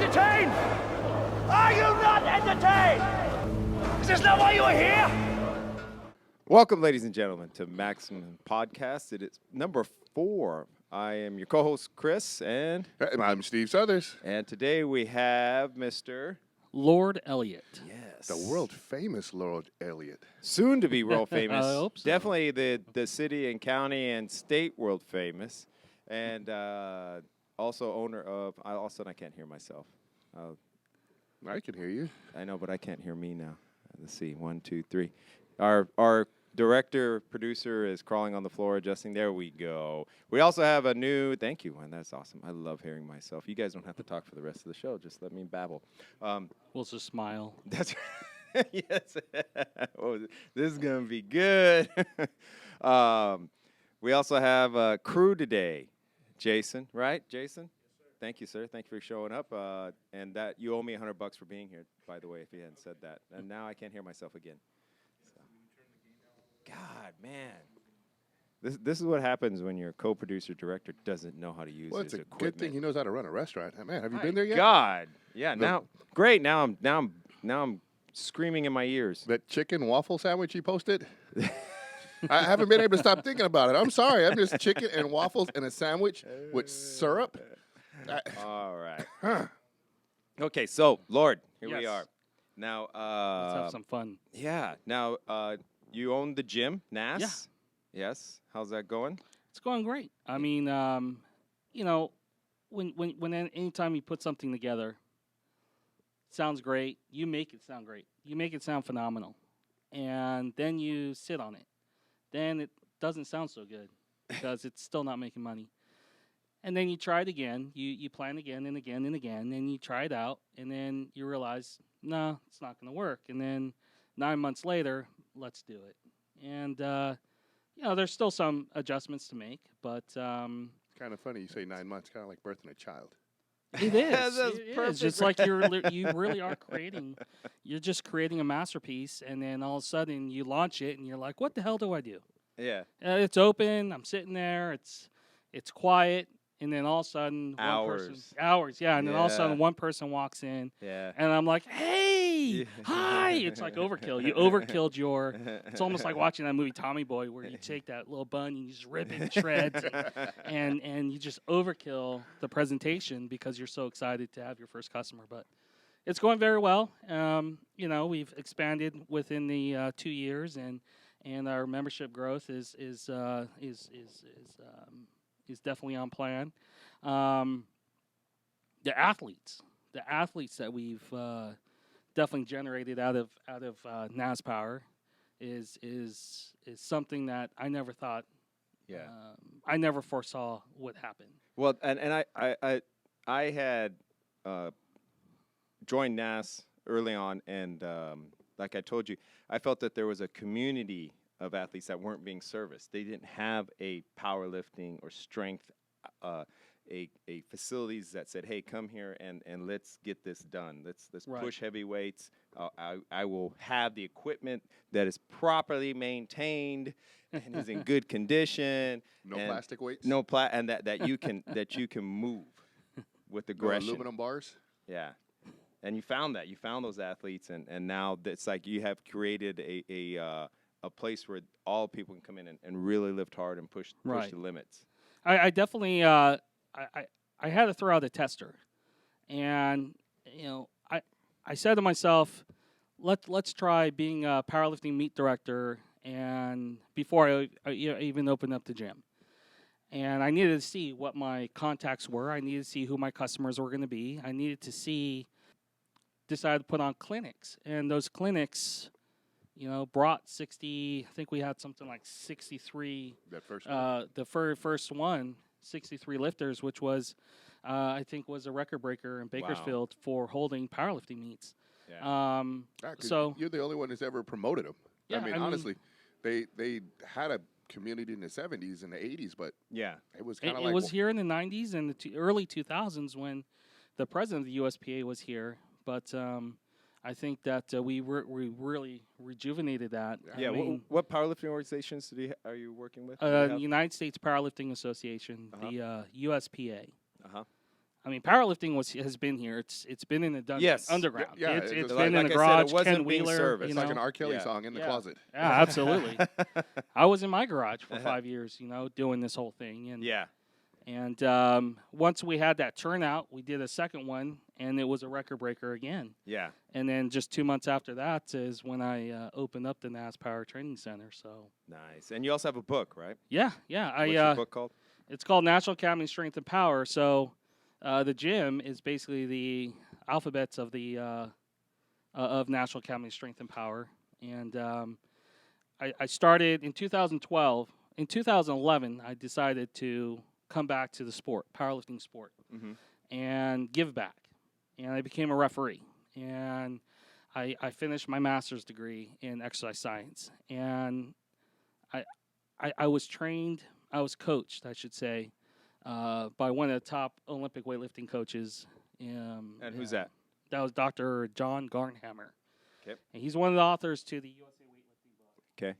entertained? Are you not entertained? Is this not why you are here? Welcome, ladies and gentlemen, to Maximum Podcast. It is number 4. I am your co-host, Chris, and I'm Steve Southers. And today we have Mr. Lord Elliot. Yes. The world famous Lord Elliot. Soon to be world famous. I hope so. Definitely the city and county and state world famous. And also owner of, I can't hear myself. I can hear you. I know, but I can't hear me now. Let's see, 1, 2, 3. Our director, producer is crawling on the floor, adjusting. There we go. We also have a new, thank you, man. That's awesome. I love hearing myself. You guys don't have to talk for the rest of the show. Just let me babble. We'll just smile. That's yes. Oh, this is going to be good. We also have a crew today. Jason, right? Jason? Yes, sir. Thank you, sir. Thank you for showing up. And that you owe me $100 for being here, by the way, if you hadn't said that. And now I can't hear myself again. God, man. This is what happens when your co-producer director doesn't know how to use his equipment. Well, it's a good thing he knows how to run a restaurant. Man, have you been there yet? God. Yeah, now great. Now I'm screaming in my ears. That chicken waffle sandwich you posted? I haven't been able to stop thinking about it. I'm sorry. I'm just chicken and waffles and a sandwich with syrup. All right. Okay, so Lord, here we Yes. are. Now Let's have some fun. Yeah. Now you own the gym, Nas? Yeah. Yes. How's that going? It's going great. I mean, when anytime you put something together, it sounds great. You make it sound great. You make it sound phenomenal, and then you sit on it. Then it doesn't sound so good because it's still not making money. And then you try it again. You plan again and again and again, and you try it out, and then you realize, no, it's not going to work. And then 9 months later, let's do it. And there's still some adjustments to make, but Kind of funny you say 9 months, kind of like birthing a child. it is. That's It perfect. is. It's like you really are creating. You're just creating a masterpiece, and then all of a sudden you launch it, and you're like, "What the hell do I do?" Yeah. It's open. I'm sitting there. It's quiet, and then all of a sudden hours, yeah, and then all of a sudden one person walks in, Yeah. and I'm like, "Hey, hi!" It's like overkill. You overkilled your. It's almost like watching that movie Tommy Boy, where you take that little bun and you just rip it in shreds, and you just overkill the presentation because you're so excited to have your first customer. But it's going very well. We've expanded within the 2 years, and our membership growth is definitely on plan. The athletes that we've definitely generated out of NasPower is something that I never thought. Yeah. I never foresaw would happen. Well, and I had joined NAS early on, and like I told you, I felt that there was a community of athletes that weren't being serviced. They didn't have a powerlifting or strength, a facilities that said, "Hey, come here and let's get this done. Let's Right. push heavy weights. I will have the equipment that is properly maintained and is in good condition. No and plastic weights? No and that you can move with No aggression. aluminum bars? Yeah. And you found that. You found those athletes, and now it's like you have created a place where all people can come in and really lift hard and push Right. the limits. I definitely I had to throw out a tester, and I said to myself, let's try being a powerlifting meet director, and before I even opened up the gym, and I needed to see what my contacts were. I needed to see who my customers were going to be. I needed to decided to put on clinics, and those clinics, brought 60. I think we had something like 63. That first one? The first one, 63 lifters, which was, I think, was a record breaker in Bakersfield for holding powerlifting meets. Yeah. So you're the only one who's ever promoted them. Yeah, I mean, honestly, they had a community in the 70s and the 80s, but Yeah. it was kind it of like was here in the 90s and the early 2000s when the president of the USPA was here. But I think that we really rejuvenated that. Yeah. I mean, What powerlifting organizations are you working with? the United States Powerlifting Association, the USPA. Uh-huh. I mean, powerlifting has been here. It's been in the dungeon, Yes. underground. Yeah, it's it's been like in the I said, it garage. wasn't Ken being Wheeler, serviced. It's you like an know? R. Kelly Yeah. song in the Yeah. closet. Yeah, absolutely. I was in my garage for 5 years, doing this whole thing. And Yeah. And once we had that turnout, we did a second one, and it was a record breaker again. Yeah. And then just 2 months after that is when I opened up the NasPower Training Center. So Nice. And you also have a book, right? yeah. What's your book called? It's called National Academy Strength and Power. So the gym is basically the alphabets of the of National Academy Strength and Power. And I started in 2012. In 2011, I decided to come back to the sport, powerlifting sport, and give back. And I became a referee. And I finished my master's degree in exercise science. And I was trained, I was coached, I should say, by one of the top Olympic weightlifting coaches. And who's that? That was Dr. John Garnhammer. Okay. And he's one of the authors to the USA weightlifting book. Okay.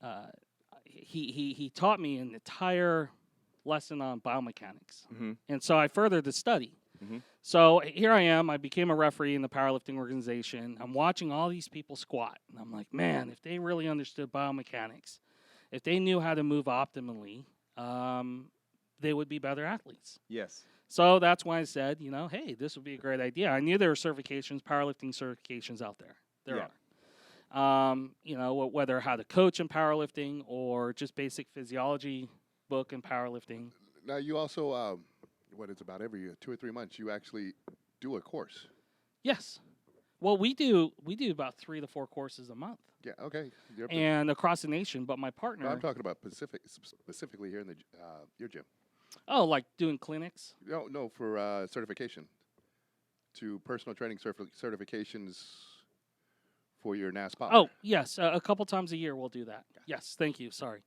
And he taught me an entire lesson on biomechanics. And so I furthered the study. So here I am. I became a referee in the powerlifting organization. I'm watching all these people squat. And I'm like, man, if they really understood biomechanics, if they knew how to move optimally, they would be better athletes. Yes. So that's why I said, hey, this would be a great idea. I knew there were certifications, powerlifting certifications out there. There are. Whether how to coach in powerlifting or just basic physiology book in powerlifting. Now, you also, it's about every 2 or 3 months, you actually do a course. Yes. Well, we do about 3 to 4 courses a month. Yeah, okay. And across the nation, but my partner. No, I'm talking about specifically here in your gym. Oh, like doing clinics? No, for certification. To personal training certifications for your NasPower. Oh, yes. A couple times a year we'll do that. Yes, thank you. Sorry.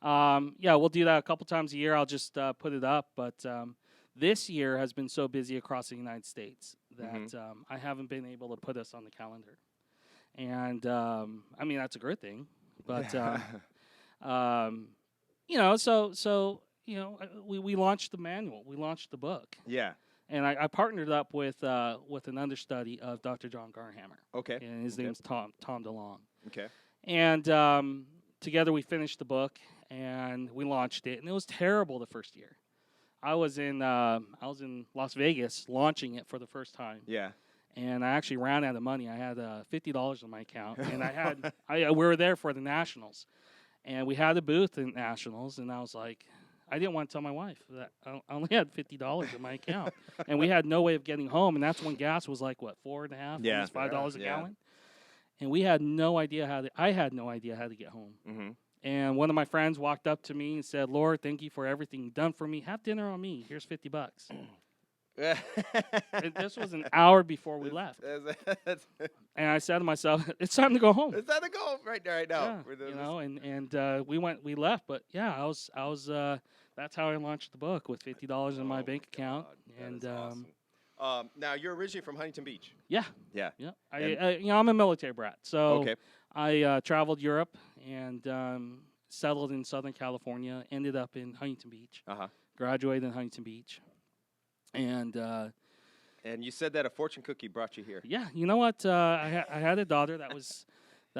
We'll do that a couple times a year. I'll just put it up. But this year has been so busy across the United States that I haven't been able to put us on the calendar. And, that's a great thing. But, we launched the manual. We launched the book. Yeah. And I partnered up with an understudy of Dr. John Garnhammer. Okay. And his name's Tom DeLong. Okay. And together we finished the book and we launched it. And it was terrible the first year. I was in Las Vegas launching it for the first time. Yeah. And I actually ran out of money. I had $50 in my account, and we were there for the Nationals, and we had a booth in Nationals, and I was like, I didn't want to tell my wife that I only had $50 in my account, and we had no way of getting home, and that's when gas was like $4.50, Yeah, $5 a yeah. gallon, and we had no idea I had no idea how to get home. And one of my friends walked up to me and said, "Lord, thank you for everything you've done for me. Have dinner on me. Here's $50." And this was an hour before we left. And I said to myself, it's time to go home. It's time to go right now. Yeah, we left. But yeah, I was that's how I launched the book, with $50 in my bank account. And awesome. Now you're originally from Huntington Beach. Yeah. Yeah. I'm a military brat. So Okay. I traveled Europe and settled in Southern California, ended up in Huntington Beach. Graduated in Huntington Beach. And you said that a fortune cookie brought you here. Yeah, you know what? I had a daughter that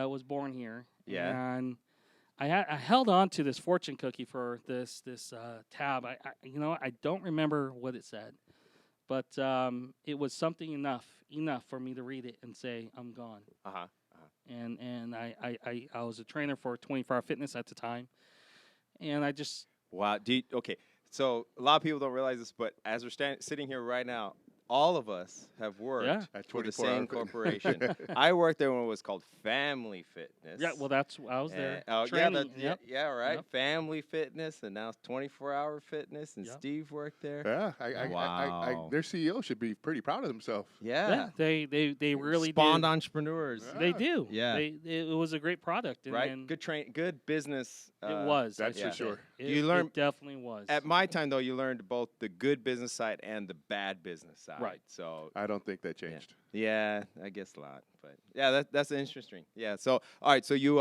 was born here. Yeah. And I held on to this fortune cookie for this tab. I don't remember what it said, but it was something enough for me to read it and say, I'm gone. And I was a trainer for 24-hour fitness at the time, and I just Wow. Okay. So a lot of people don't realize this, but as we're sitting here right now, all of us have worked for the same corporation. I worked there when it was called Family Fitness. Yeah, well, I was there. Right. Yep. Family Fitness, and now it's 24-hour fitness, and Steve worked there. Yeah, Wow. Their CEO should be pretty proud of himself. Yeah. They really spawned did. entrepreneurs. They do. Yeah. It was a great product. And, Right. Good business. It was. That's for sure. It definitely was. At my time, though, you learned both the good business side and the bad business side. Right. So I don't think that changed. yeah, I guess not. But yeah, that's interesting. Yeah. So all right. So you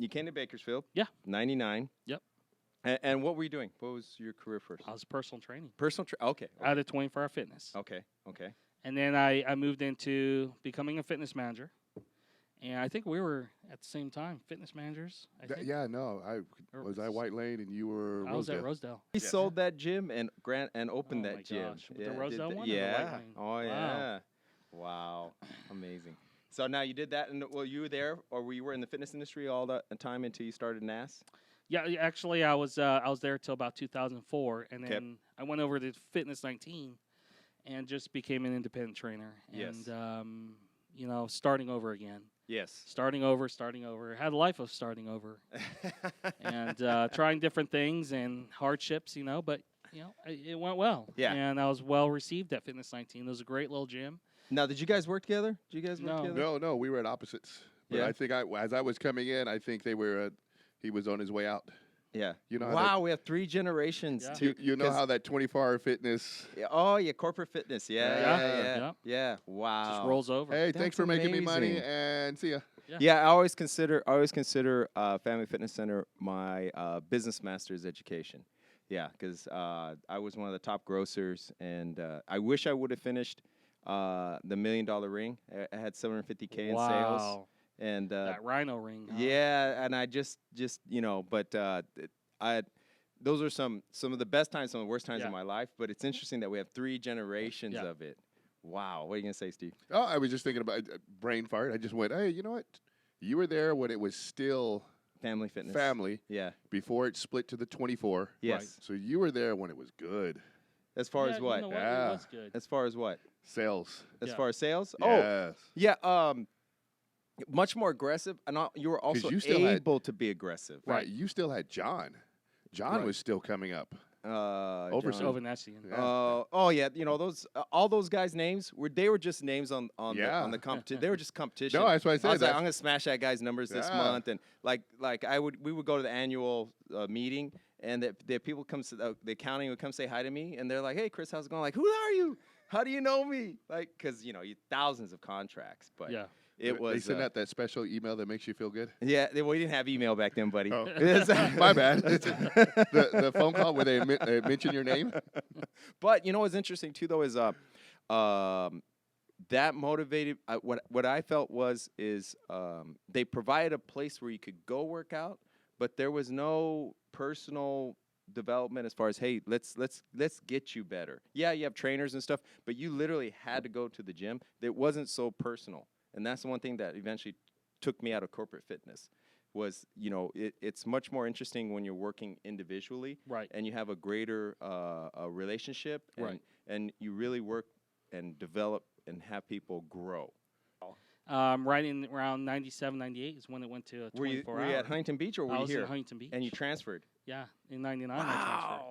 came to Bakersfield. Yeah. 99. Yep. And what were you doing? What was your career first? I was personal training Okay. out of 24 Hour Fitness. Okay. And then I moved into becoming a fitness manager. And I think we were at the same time fitness managers. I think. Yeah, no. Was I White Lane and you were I was Rosedale? at Rosedale. He sold that gym and opened Oh that my gym. gosh. The Rosedale did one or the Yeah. White Lane? Oh Wow. yeah. Wow. Amazing. So now you did that, and you were there, or you were in the fitness industry all the time until you started NAS? Yeah, actually, I was there till about 2004, and then I went over to Fitness 19, and just became an independent trainer. Yes. And starting over again. Yes. Starting over. Had a life of starting over, and trying different things and hardships, but it went well. Yeah. And I was well received at Fitness 19. It was a great little gym. Now, did you guys work together? No. No, we were at opposites. But Yeah. I think as I was coming in, I think he was on his way out. Yeah. You know how Wow, we have 3 generations. Yeah. Too, You know 'cause- how that 24-hour fitness. Oh, yeah, corporate fitness. Yeah. Yeah. Wow. Just rolls over. Hey, That's thanks for making me money amazing. and see ya. Yeah, I always consider Family Fitness Center my business master's education. Yeah, because I was one of the top grossers, and I wish I would have finished the $1 Million Ring. I had 750K in sales, Wow. and That rhino ring. Huh? yeah, and I just but those are some of the best times, some of the worst times Yeah. of my life. But it's interesting that we have 3 generations Yeah. of it. Wow, what are you gonna say, Steve? Oh, I was just thinking about brain fart. I just went, hey, you know what? You were there when it was still Family Fitness. family Yeah. before it split to the 24. Yes. Right. So you were there when it was good. As far Yeah, as what? You know what? Yeah. It was good. As far as what? Sales. As Yeah. far as sales? Yes. Oh, yeah. Much more aggressive, and you were also you still had- able to be aggressive. Right. You still had John. John Right. was still coming up. John- Ovanessian. Yeah. Oh yeah, those all those guys' names were just names on Yeah. the competition. They were just competition. No, that's what I said. was like, That's- I'm gonna smash that guy's numbers this Yeah. month, and we would go to the annual meeting, and the people come to the accounting would come say hi to me, and they're like, "Hey, Chris, how's it going?" Like, who are you? How do you know me? Like, because you thousands of contracts, but Yeah. it was They send out that special email that makes you feel good. yeah. We didn't have email back then, buddy. Oh. My bad. the phone call where they mention your name. But what's interesting too, though, is that motivated. What I felt is they provided a place where you could go work out, but there was no personal development as far as, hey, let's get you better. Yeah, you have trainers and stuff, but you literally had to go to the gym. It wasn't so personal, and that's the one thing that eventually took me out of corporate fitness. Was it's much more interesting when you're working individually, Right. and you have a greater a relationship, Right. and you really work and develop and have people grow. Right in around 97, 98 is when it went to a 24 Were hour. you at Huntington Beach or were I you was here? in Huntington Beach. And you transferred. Yeah, in 99 I transferred.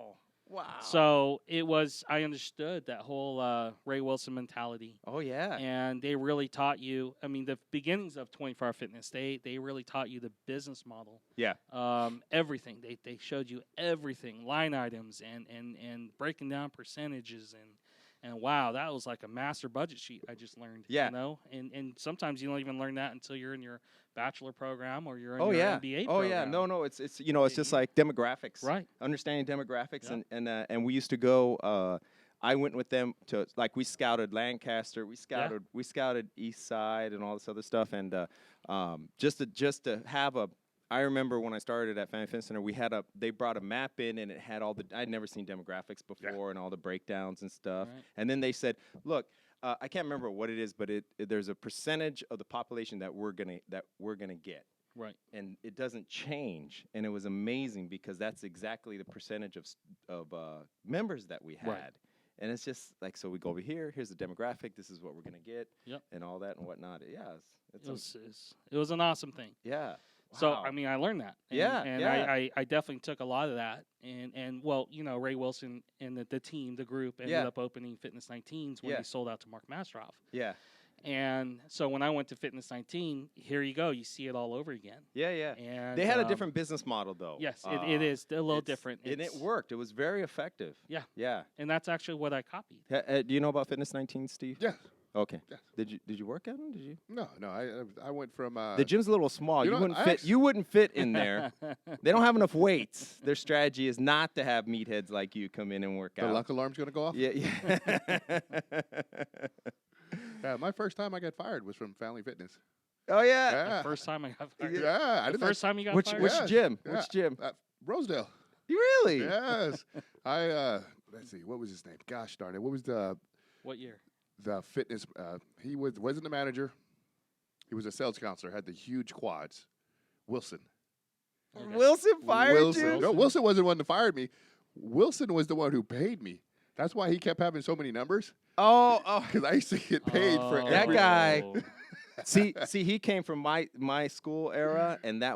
Wow. So it was, I understood that whole Ray Wilson mentality. Oh yeah. And they really taught you, the beginnings of 24 Hour Fitness, they really taught you the business model. Yeah. Everything. They showed you everything, line items and breaking down percentages and wow, that was like a master budget sheet I just learned. Yeah. And sometimes you don't even learn that until you're in your bachelor program or you're in Oh your yeah. MBA Oh yeah. program. No. It's it's just like demographics. Right. Understanding demographics Yeah. and we used to go. I went with them to we scouted Lancaster. We scouted East Side and all this other stuff. And just to have a. I remember when I started at Family Fitness Center, they brought a map in and it had I'd never seen demographics before and all the breakdowns and stuff. Right. And then they said, look, I can't remember what it is, but there's a percentage of the population that we're gonna get. Right. And it doesn't change, and it was amazing because that's exactly the percentage of members that we had, Right. and it's just like, so we go over here. Here's the demographic. This is what we're gonna get, Yep. and all that and whatnot. Yeah, It was an awesome thing. yeah. So Wow. I learned that. And, Yeah, and yeah. I definitely took a lot of that. And well, Ray Wilson and the team, the group ended Yeah. up opening Fitness 19s when Yeah. they sold out to Mark Mastroff. Yeah, And so when I went to Fitness 19, here you go, you see it all over again. yeah. And They had a different business model, though. Yes, it is a little It's- different. and it It's- worked. It was very effective. Yeah. Yeah. And that's actually what I copied. Do you know about Fitness 19, Steve? Yeah. Okay. Yes. Did you work at them? Did you? No. I went from The gym's a little small. you You know, wouldn't I fit. actu- You wouldn't fit in there. They don't have enough weights. Their strategy is not to have meatheads like you come in and work the out. luck alarm's gonna go off. Yeah. Yeah, my first time I got fired was from Family Fitness. Oh yeah. Yeah, The first time I got fired. yeah, I The did first time you got Which fired? which Yes, gym? yeah. Which gym? Rosedale. You really? Yes, I let's see, what was his name? Gosh darn it, what was What year? the fitness? He wasn't the manager. He was a sales counselor. Had the huge quads. Wilson. Okay. Wilson fired Wilson. you. No, Wilson wasn't the one that fired me. Wilson was the one who paid me. That's why he kept having so many numbers. Oh. Because I used to get paid for Oh. That every guy. See, he came from my school era, and it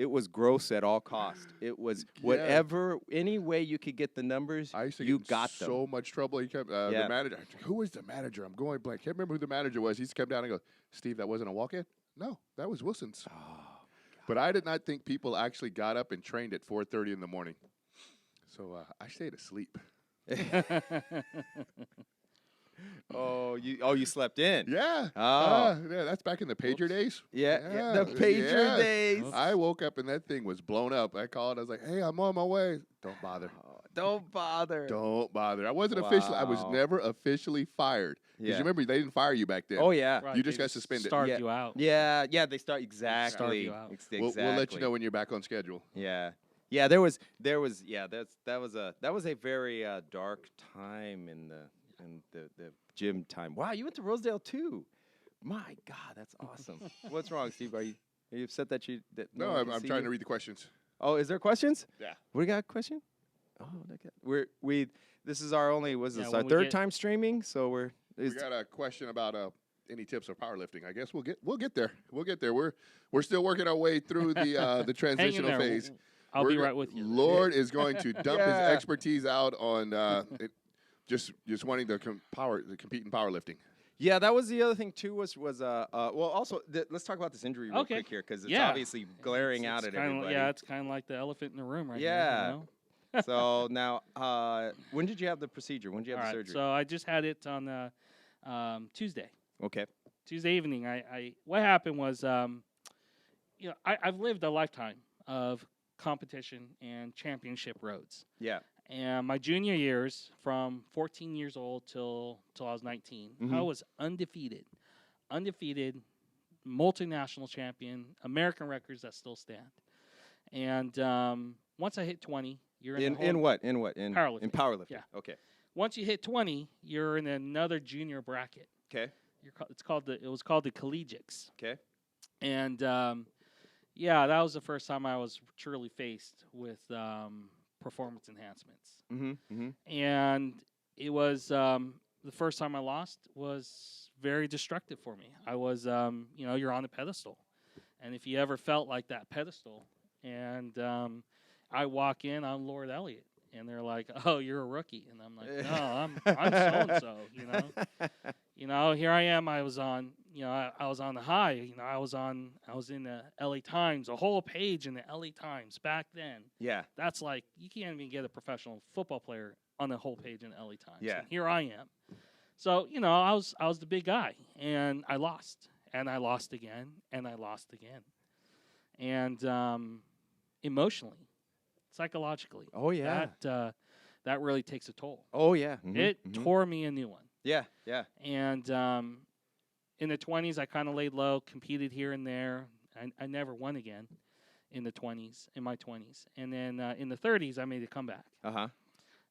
was gross at all cost. It was whatever, any way you could get the numbers, I used to you get in got them. so much trouble. He kept Yeah. the manager. Who was the manager? I'm going blank. Can't remember who the manager was. He used to come down and go, Steve, that wasn't a walk-in? No, that was Wilson's. But I did not think people actually got up and trained at 4:30 in the morning. So I stayed asleep. You slept in. Yeah. Oh. Yeah, that's back in the pager days. Yeah, the pager yeah. days. I woke up and that thing was blown up. I called. I was like, "Hey, I'm on my way." Don't bother. Don't bother. Don't bother. I wasn't officially. I was Wow. never officially fired. Because Yeah. you remember they didn't fire you back then. Oh yeah. Right, You just they got suspended. Started Yeah. you out. Yeah, they start exactly. you out. We'll let you know when you're back on schedule. Yeah. Yeah, there was that was a very dark time in the gym time. Wow, you went to Rosedale too. My God, that's awesome. What's wrong, Steve? Are you upset that you that No, one I'm can see trying you? to read the questions. Oh, is there questions? Yeah. We got a question? Oh, we this is our only was this Yeah, our when we third get- time streaming, so We got a question about any tips of powerlifting. I guess we'll get there. We'll get there. We're still working our way through the Hang in transitional there. phase. I'll We're be go- right with you. Lord is going to dump his Yeah. expertise out on just wanting to compete in powerlifting. Yeah, that was the other thing too. Was also let's talk about this injury real Okay. quick here because it's Yeah. obviously glaring out at kinda, everybody. Yeah, it's kind of like the elephant in the room right Yeah. here. You know? So now, when did you have the procedure? When did you have All the right, surgery? so I just had it on Tuesday. Okay. Tuesday evening. I what happened was, I've lived a lifetime of competition and championship roads. Yeah. And my junior years, from 14 years old till I was 19, I Mhm. was undefeated, multinational champion, American records that still stand. And once I hit 20, you're in the whole, In what? In Powerlifting. In powerlifting. Yeah. Okay. Once you hit 20, you're in another junior bracket. Okay. It was called the collegiates. Okay. And that was the first time I was truly faced with performance enhancements. Mm-hmm. Mm-hmm. And it was the first time I lost was very destructive for me. I was, you're on a pedestal, and if you ever felt like that pedestal, and I walk in, I'm Lord Elliot, and they're like, "Oh, you're a rookie," and I'm like, "No, I'm so and so," Here I am. I was on, I was on the high. I was in the LA Times, a whole page in the LA Times back then. Yeah. That's like, you can't even get a professional football player on the whole page in the LA Times. Yeah. And here I am. So, I was the big guy, and I lost, and I lost again, and I lost again. And emotionally, psychologically, Oh yeah. that really takes a toll. Oh yeah. Mhm, It mhm. tore me a new one. Yeah. Yeah. And in the 20s, I kind of laid low, competed here and there. I never won again in my 20s. And then in the 30s, I made a comeback. Uh-huh.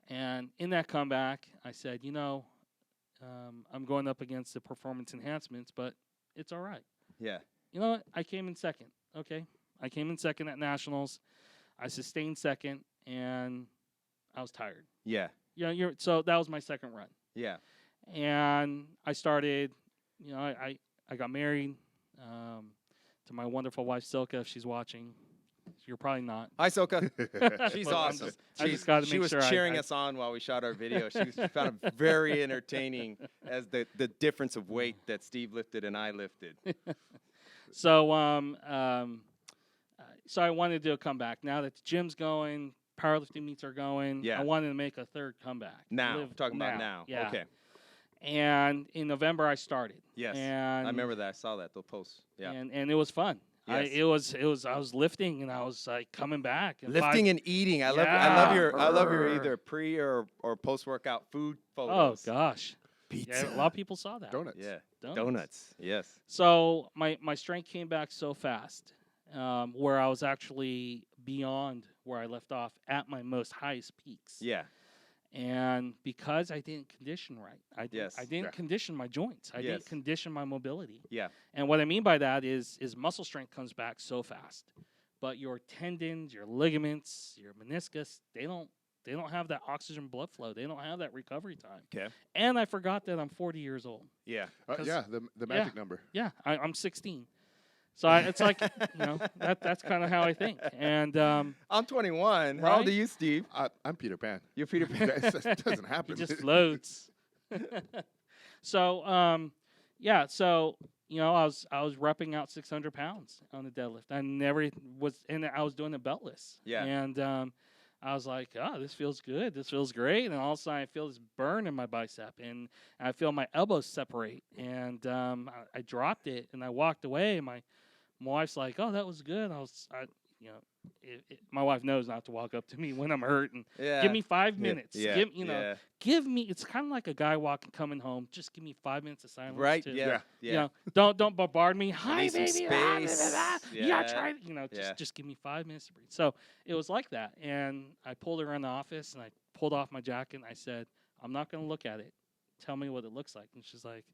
And in that comeback, I said, I'm going up against the performance enhancements, but it's all right. Yeah. You know what? I came in second. Okay. I came in second at Nationals. I sustained second, and I was tired. Yeah. So that was my second run. Yeah. And I started, I got married to my wonderful wife, Silka, if she's watching. You're probably not. Hi, Soka. She's But I'm awesome. I just gotta She make was sure cheering I- us on while we shot our video. She found it very entertaining as the difference of weight that Steve lifted and I lifted. So, so I wanted to do a comeback. Now that the gym's going, powerlifting meets are going, Yeah. I wanted to make a third comeback. Now, Live talking about now. Yeah. Okay. And in November, I started. Yes, And I remember that. I saw that, the posts. Yeah. and it was fun. Yes. It was. I was lifting, and I was like coming back. And Lifting and eating. I love your either pre or post workout food Oh photos. gosh, Pizza. yeah, a lot of people saw that. Donuts. Yeah. Donuts. Donuts. Yes. So my strength came back so fast, where I was actually beyond where I left off at my most highest peaks. Yeah. And because I didn't condition right, I Yes. didn't Yeah. condition my joints. I Yes. didn't condition my mobility. Yeah. And what I mean by that is muscle strength comes back so fast, but your tendons, your ligaments, your meniscus, they don't have that oxygen blood flow. They don't have that recovery time. Okay. And I forgot that I'm 40 years old. Yeah. Yeah, the magic number. Yeah, I'm 16. So it's like, that's kind of how I think. And I'm 21. How old Right? are you, Steve? I'm Peter Pan. You're Peter Pan. That doesn't he happen. just floats. So yeah, so I was repping out 600 pounds on the deadlift. I never was, and I was doing it beltless. Yeah. And I was like, oh, this feels good. This feels great. And all of a sudden, I feel this burn in my bicep, and I feel my elbows separate. And I dropped it, and I walked away. And my wife's like, oh, that was good. My wife knows not to walk up to me when I'm hurt and Yeah. give me 5 minutes. Yeah. Give me. It's kind of like a guy coming home. Just give me 5 minutes of silence. Right. to- Yeah. Yeah. Yeah. Don't bombard me. Hi, need some baby. blah, blah, blah, space. blah. Yeah. Yeah, try it. Yeah. Just give me 5 minutes to breathe. So it was like that, and I pulled her in the office, and I pulled off my jacket, and I said, I'm not going to look at it. Tell me what it looks like. And she's like,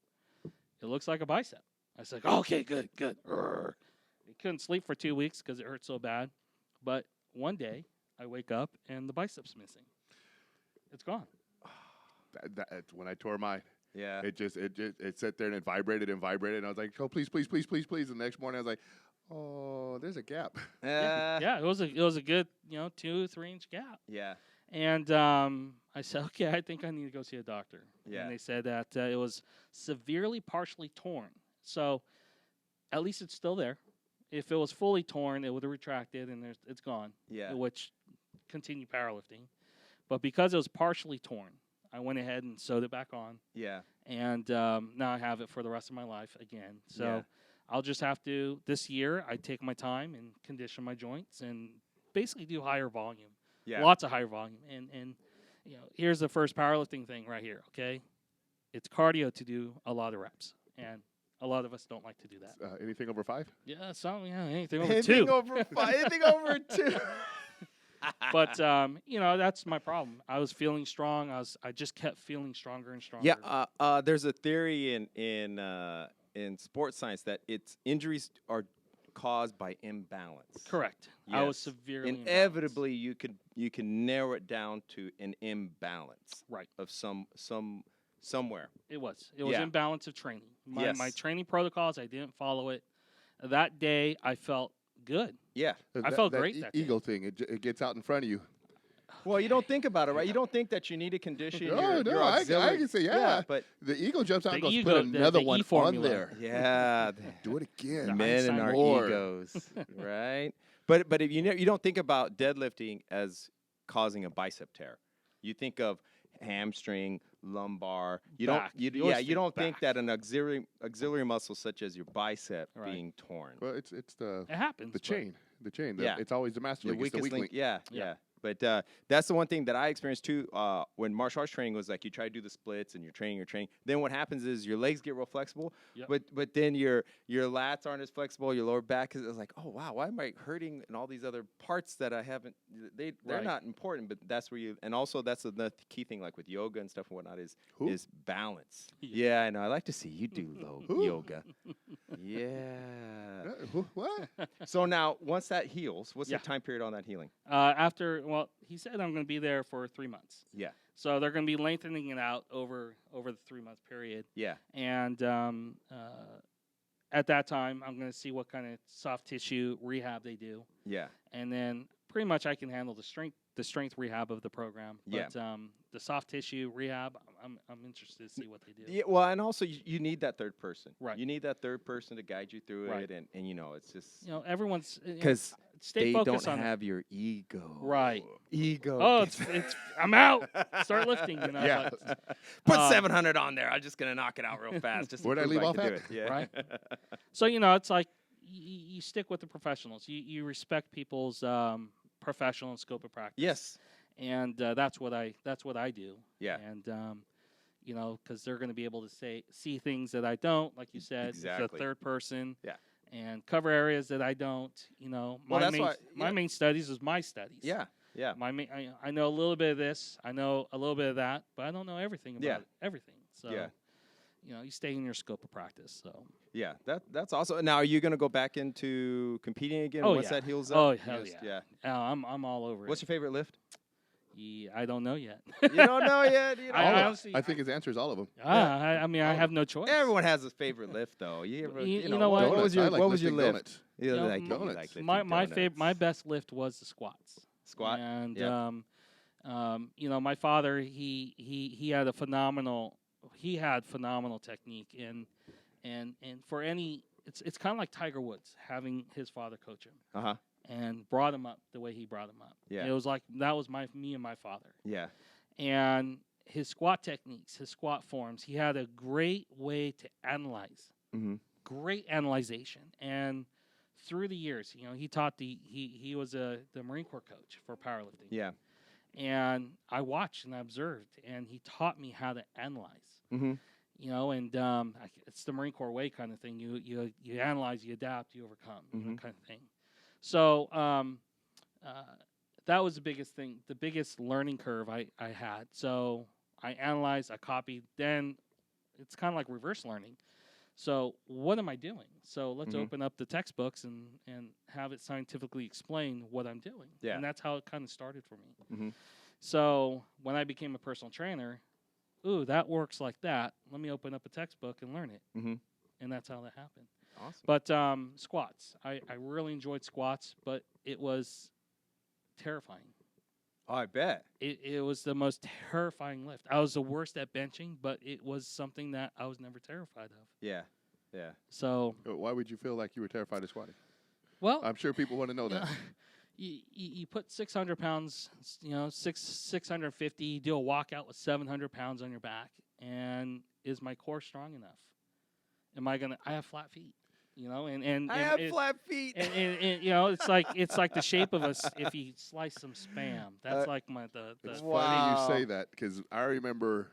it looks like a bicep. I said, okay, good. I couldn't sleep for 2 weeks because it hurt so bad. But one day, I wake up, and the bicep's missing. It's gone. When I tore mine, Yeah. it sat there and it vibrated and vibrated, and I was like, oh, please. And the next morning I was like, oh, there's a gap. Yeah, it was a good 2-3 inch gap. Yeah. And I said, okay, I think I need to go see a doctor. Yeah. And they said that it was severely partially torn. So at least it's still there. If it was fully torn, it would have retracted, and it's gone. Yeah. Which continue powerlifting. But because it was partially torn, I went ahead and sewed it back on. Yeah. And now I have it for the rest of my life again. So Yeah. I'll just have to, this year, I take my time and condition my joints and basically do higher volume. Yeah. Lots of higher volume. And here's the first powerlifting thing right here, okay? It's cardio to do a lot of reps. And a lot of us don't like to do that. Anything over 5? Yeah, anything over Anything 2. over 5. Anything over 2. But that's my problem. I was feeling strong. I just kept feeling stronger and stronger. Yeah. There's a theory in sports science that it's injuries are caused by imbalance. Correct. I was Yes. severely Inevitably, you can narrow it down to an imbalance. Right. Of somewhere. It was Yeah. imbalance of training. My Yes. training protocols, I didn't follow it. That day, I felt good. Yeah. I felt great that day. ego thing. It gets out in front of you. Well, you don't think about it, right? You don't think that you need to condition No, your I auxiliary. can say, yeah. But The ego jumps out and The goes, ego, put another the one E on formula. there. yeah, Do it again. The men and Einstein our more. egos, right? But if you don't think about deadlifting as causing a bicep tear, you think of hamstring, lumbar. You Back. don't. You always You think don't think back. that an auxiliary muscle such as your bicep Right. being torn. Well, it's the It happens. the but chain. The chain. Yeah. It's always the master Your link. It's the weakest weak link. link. Yeah. Yeah. But that's the one thing that I experienced too when martial arts training was like you try to do the splits and you're training. Then what happens is your legs get real flexible, Yep. but then your lats aren't as flexible. Your lower back is like, oh wow, why am I hurting in all these other parts that I haven't? They're Right. not important, but that's where you. And also that's the key thing, like with yoga and stuff and whatnot, is balance. Yeah, I know. I like to see you do yoga. Yeah. What? So now, once that heals, what's Yeah. the time period on that healing? He said I'm going to be there for 3 months. Yeah. So they're going to be lengthening it out over the 3-month period. Yeah. And at that time, I'm going to see what kind of soft tissue rehab they do. Yeah. And then pretty much I can handle the strength rehab of the program. Yeah. But the soft tissue rehab, I'm interested to see what they do. Yeah, well, and also you need that third person. Right. You need that third person to guide you through Right. it, and it's just Everyone's 'Cause- stay They focused don't on have your ego. Right. Ego. Oh, it's I'm out. Start lifting, you know. Yeah. But, Put 700 on there. I'm just gonna knock it out real fast. Just to Where'd I prove leave off can do at? it. Yeah. Right. So it's like you stick with the professionals. You respect people's professional and scope of practice. Yes. And that's what I do. Yeah. And because they're going to be able to see things that I don't, like you said, Exactly. it's a third person. Yeah. And cover areas that I don't. My main studies is my studies. Yeah. Yeah. I know a little bit of this. I know a little bit of that, but I don't know everything about everything. So. Yeah. You stay in your scope of practice. So Yeah, that's awesome. Now, are you going to go back into competing again Oh, once yeah. that heals up? Oh, hell Yeah. I'm all over What's it. your favorite lift? I don't know yet. You don't know yet. You I don't know. honestly, I think his answer is all of them. I mean, I have no choice. Everyone has a favorite lift, though. You know what? What was Donuts. I your like what was your lifting lift? donuts. You know, like donuts. lifting My donuts. best lift was the squats. Squat. And Yep. my father he had phenomenal technique and for any it's kind of like Tiger Woods having his father coach him Uh-huh. and brought him up the way he brought him up. Yeah. It was like that was me and my father. Yeah. And his squat techniques, his squat forms, he had a great way to analyze. Mhm. Great analyzation. And through the years, he taught he was the Marine Corps coach for powerlifting. Yeah. And I watched and I observed, and he taught me how to analyze. Mhm. It's the Marine Corps way kind of thing. You analyze, you adapt, you overcome, Mhm. kind of thing. So that was the biggest thing, the biggest learning curve I had. So I analyzed, I copied. Then it's kind of like reverse learning. So what am I doing? So let's Mhm. open up the textbooks and have it scientifically explain what I'm doing. Yeah. And that's how it kind of started for me. Mhm. So when I became a personal trainer, that works like that. Let me open up a textbook and learn it. Mhm. And that's how that happened. Awesome. But squats, I really enjoyed squats, but it was terrifying. Oh, I bet. It was the most terrifying lift. I was the worst at benching, but it was something that I was never terrified of. Yeah. Yeah. So, Why would you feel like you were terrified of squatting? well, I'm sure people want to know that. you put 600 pounds, 650, you do a walkout with 700 pounds on your back, and is my core strong enough? I have flat feet. I have flat feet. And it's like the shape of us if you slice some spam. That's like the It's Wow. funny you say that because I remember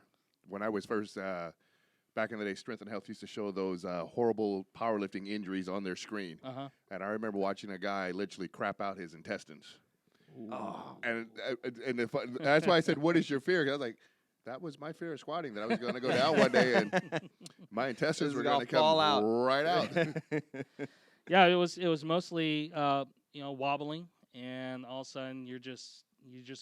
when I was first back in the day, Strength and Health used to show those horrible powerlifting injuries on their screen. Uh-huh. And I remember watching a guy literally crap out his intestines. Oh. And that's why I said, "What is your fear?" 'Cause I was like, that was my fear of squatting, that I was going to go down one day and my intestines were going to come fall out. right out. Yeah, it was mostly wobbling, and all of a sudden you're just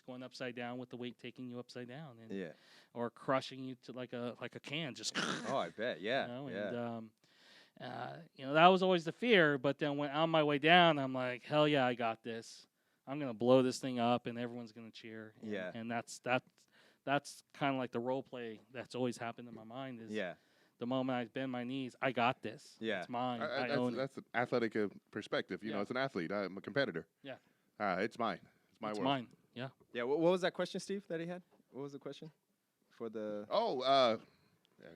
going upside down with the weight taking you upside down, and Yeah. or crushing you to like a can, just. Oh, I bet. Yeah. And that was always the fear. But then when on my way down, I'm like, hell yeah, I got this. I'm gonna blow this thing up, and everyone's gonna cheer. And, Yeah. And that's kind of like the role play that's always happened in my mind is Yeah. the moment I bend my knees, I got this. Yeah. It's mine. I own it. That's an athletic perspective. You know, Yeah. as an athlete, I'm a competitor. Yeah. It's mine. It's my It's world. mine. Yeah. Yeah. What was that question, Steve, that he had? What was the question for the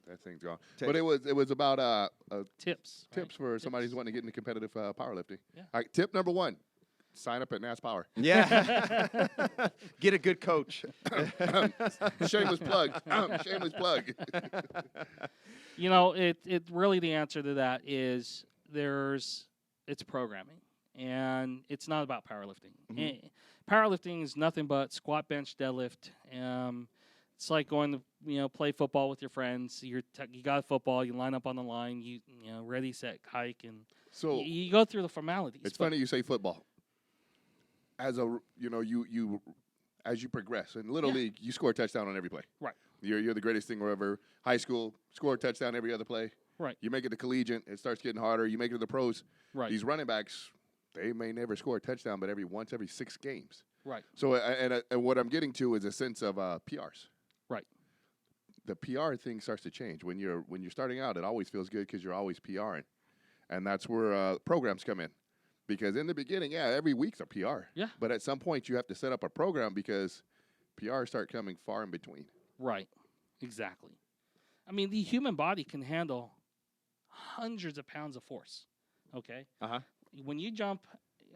That thing's gone. Ta- But it was about Tips. tips for somebody who's wanting to get into competitive powerlifting. Yeah. All right, tip number 1: sign up at NasPower. Yeah. Get a good coach. Shameless plug. Shameless plug. It really the answer to that is it's programming, and it's not about powerlifting. Mhm. Powerlifting is nothing but squat, bench, deadlift. It's like going to play football with your friends. You got a football. You line up on the line. You ready, set, hike, and So you go through the formalities. it's funny you say football. As you as you progress in Little Yeah. League, you score a touchdown on every play. Right. You're the greatest thing ever. High school, score a touchdown every other play. Right. You make it to collegiate, it starts getting harder. You make it to the pros. Right. These running backs, they may never score a touchdown, but every 6 games. Right. So and what I'm getting to is a sense of PRs. Right. The PR thing starts to change when you're starting out. It always feels good because you're always PRing, and that's where programs come in. Because in the beginning, every week's a PR. Yeah. But at some point, you have to set up a program because PRs start coming far in between. Right. Exactly. I mean, the human body can handle hundreds of pounds of force. Okay. When you jump,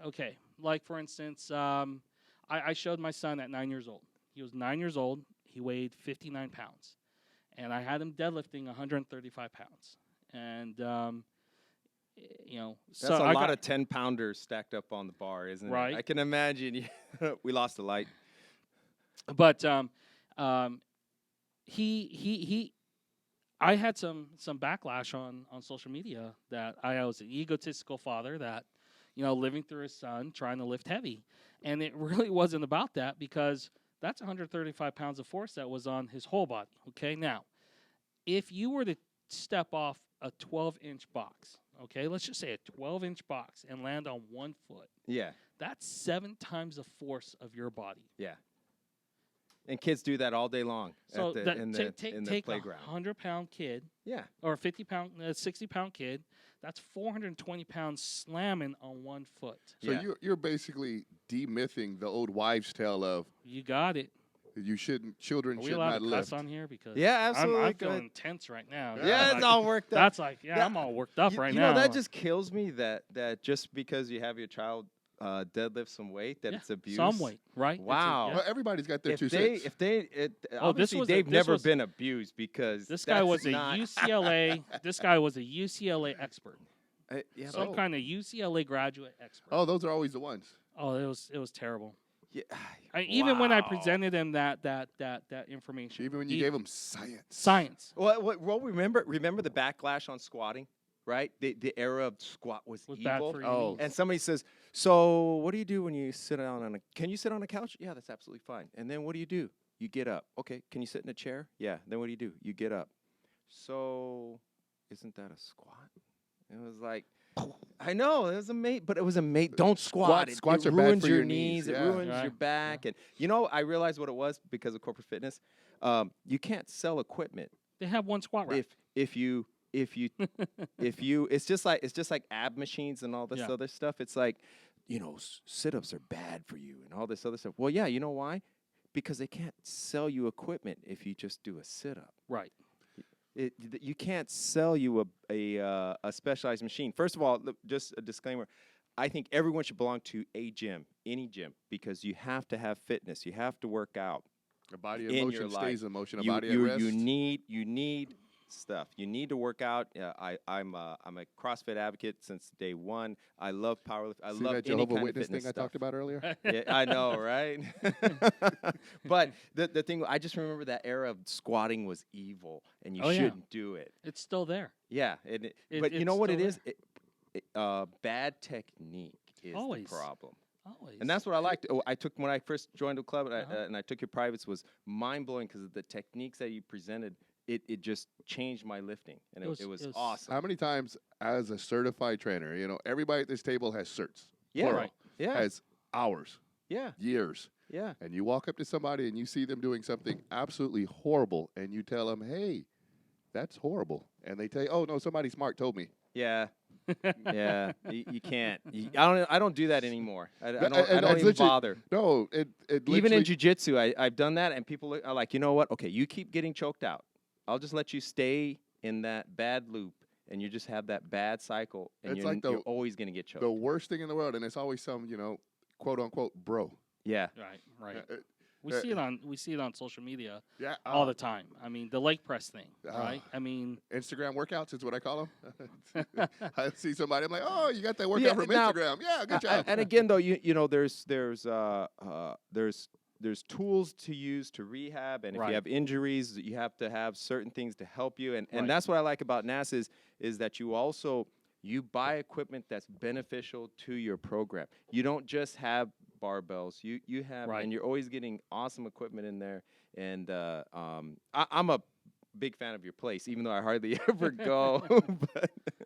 okay, like for instance, I showed my son at 9 years old. He was 9 years old. He weighed 59 pounds. And I had him deadlifting 135 pounds. And, That's so a lot of 10-pounders stacked up on the bar, isn't Right. it? I can imagine. We lost the light. But I had some backlash on social media that I was an egotistical father that, living through his son, trying to lift heavy. And it really wasn't about that because that's 135 pounds of force that was on his whole body. Okay, now, if you were to step off a 12-inch box, okay, let's just say a 12-inch box and land on 1 foot, Yeah. that's 7 times the force of your body. Yeah. And kids do that all day long So in the take playground. a 100-pound kid, Yeah. or a 60-pound kid. That's 420 pounds slamming on 1 foot. So Yeah. you're basically demything the old wives' tale of You got it. children Are we should allowed not to lift. cuss on here? Because Yeah, absolutely. I'm Go feeling ahead. tense right now. Yeah, it's all worked up. That's like, I'm all worked up right you now. know, that just kills me that just because you have your child deadlift some weight, that it's abuse. Some weight, right? It's Wow. Well, everybody's got their If 2 they, cents. if they, it, Oh, this obviously was they've this never was- been abused because This guy that's was a not, UCLA. This guy was a UCLA expert. yeah, Some Oh. kind of UCLA graduate expert. Oh, those are always the ones. Oh, it was terrible. yeah, Even when I wow. presented him that information, Even when you gave them science. science Well, remember the backlash on squatting, right? The era of squat was bad evil. for your Oh. knees. And somebody says, "So, what do you do when you sit down on a? Can you sit on a couch? Yeah, that's absolutely fine. And then what do? You get up. Okay. Can you sit in a chair? Yeah. Then what do? You get up. So, isn't that a squat? It was like, I know it was a mate, but it was a mate. Don't squat. Squats it are bad ruins for your your knees, It yeah. ruins Right. your back. And I realized what it was because of corporate fitness. You can't sell equipment They have one squat rack. if you it's just like ab machines and all this Yeah. other stuff. It's like, sit-ups are bad for you and all this other stuff. Well, yeah, you know why? Because they can't sell you equipment if you just do a sit-up. Right. You can't sell you a specialized machine. First of all, just a disclaimer. I think everyone should belong to a gym, any gym, because you have to have fitness. You have to work out. A body In in your motion life. stays in motion. A You body at rest. you need stuff. You need to work out. I'm a CrossFit advocate since day one. I love powerlifting. I See love that any Jehovah kind Witness of fitness thing I stuff. talked about earlier? Yeah, I know, right? But the thing, I just remember that era of squatting was evil, and you Oh, yeah. shouldn't do it. It's still there. Yeah, but you it's know what it still is? Bad technique is Always. the problem. Always. And that's what I liked. I took when I first joined the club, and Uh-huh. I took your privates, was mind blowing because of the techniques that you presented. It just changed my lifting, and it was awesome. How many times as a certified trainer, everybody at this table has certs. Yeah, plural, Right. Yeah, Has hours, yeah, years. yeah. And you walk up to somebody and you see them doing something absolutely horrible, and you tell them, "Hey, that's horrible," and they tell you, "Oh no, somebody smart told me." Yeah, yeah. You can't. I don't do that anymore. I And don't it's even literally- bother. No, it Even in literally- jujitsu, I've done that, and people are like, you know what? Okay, you keep getting choked out. I'll just let you stay in that bad loop, and you just have that bad cycle, and It's you're, like you're always gonna get choked. the worst thing in the world, and it's always some quote unquote bro. Yeah, Right. Uh, We see it on social media Yeah, all the time. I mean, the leg press thing, Ah. right? I mean, Instagram workouts is what I call them. I see somebody, I'm like, "Oh, you got that workout Yeah, from now- Instagram? Yeah, good job." and again, though, there's tools to use to rehab, and if Right. you have injuries, you have to have certain things to help you, and Right. that's what I like about NAS is that you buy equipment that's beneficial to your program. You don't just have barbells. You have, Right. and you're always getting awesome equipment in there. And I'm a big fan of your place, even though I hardly ever go.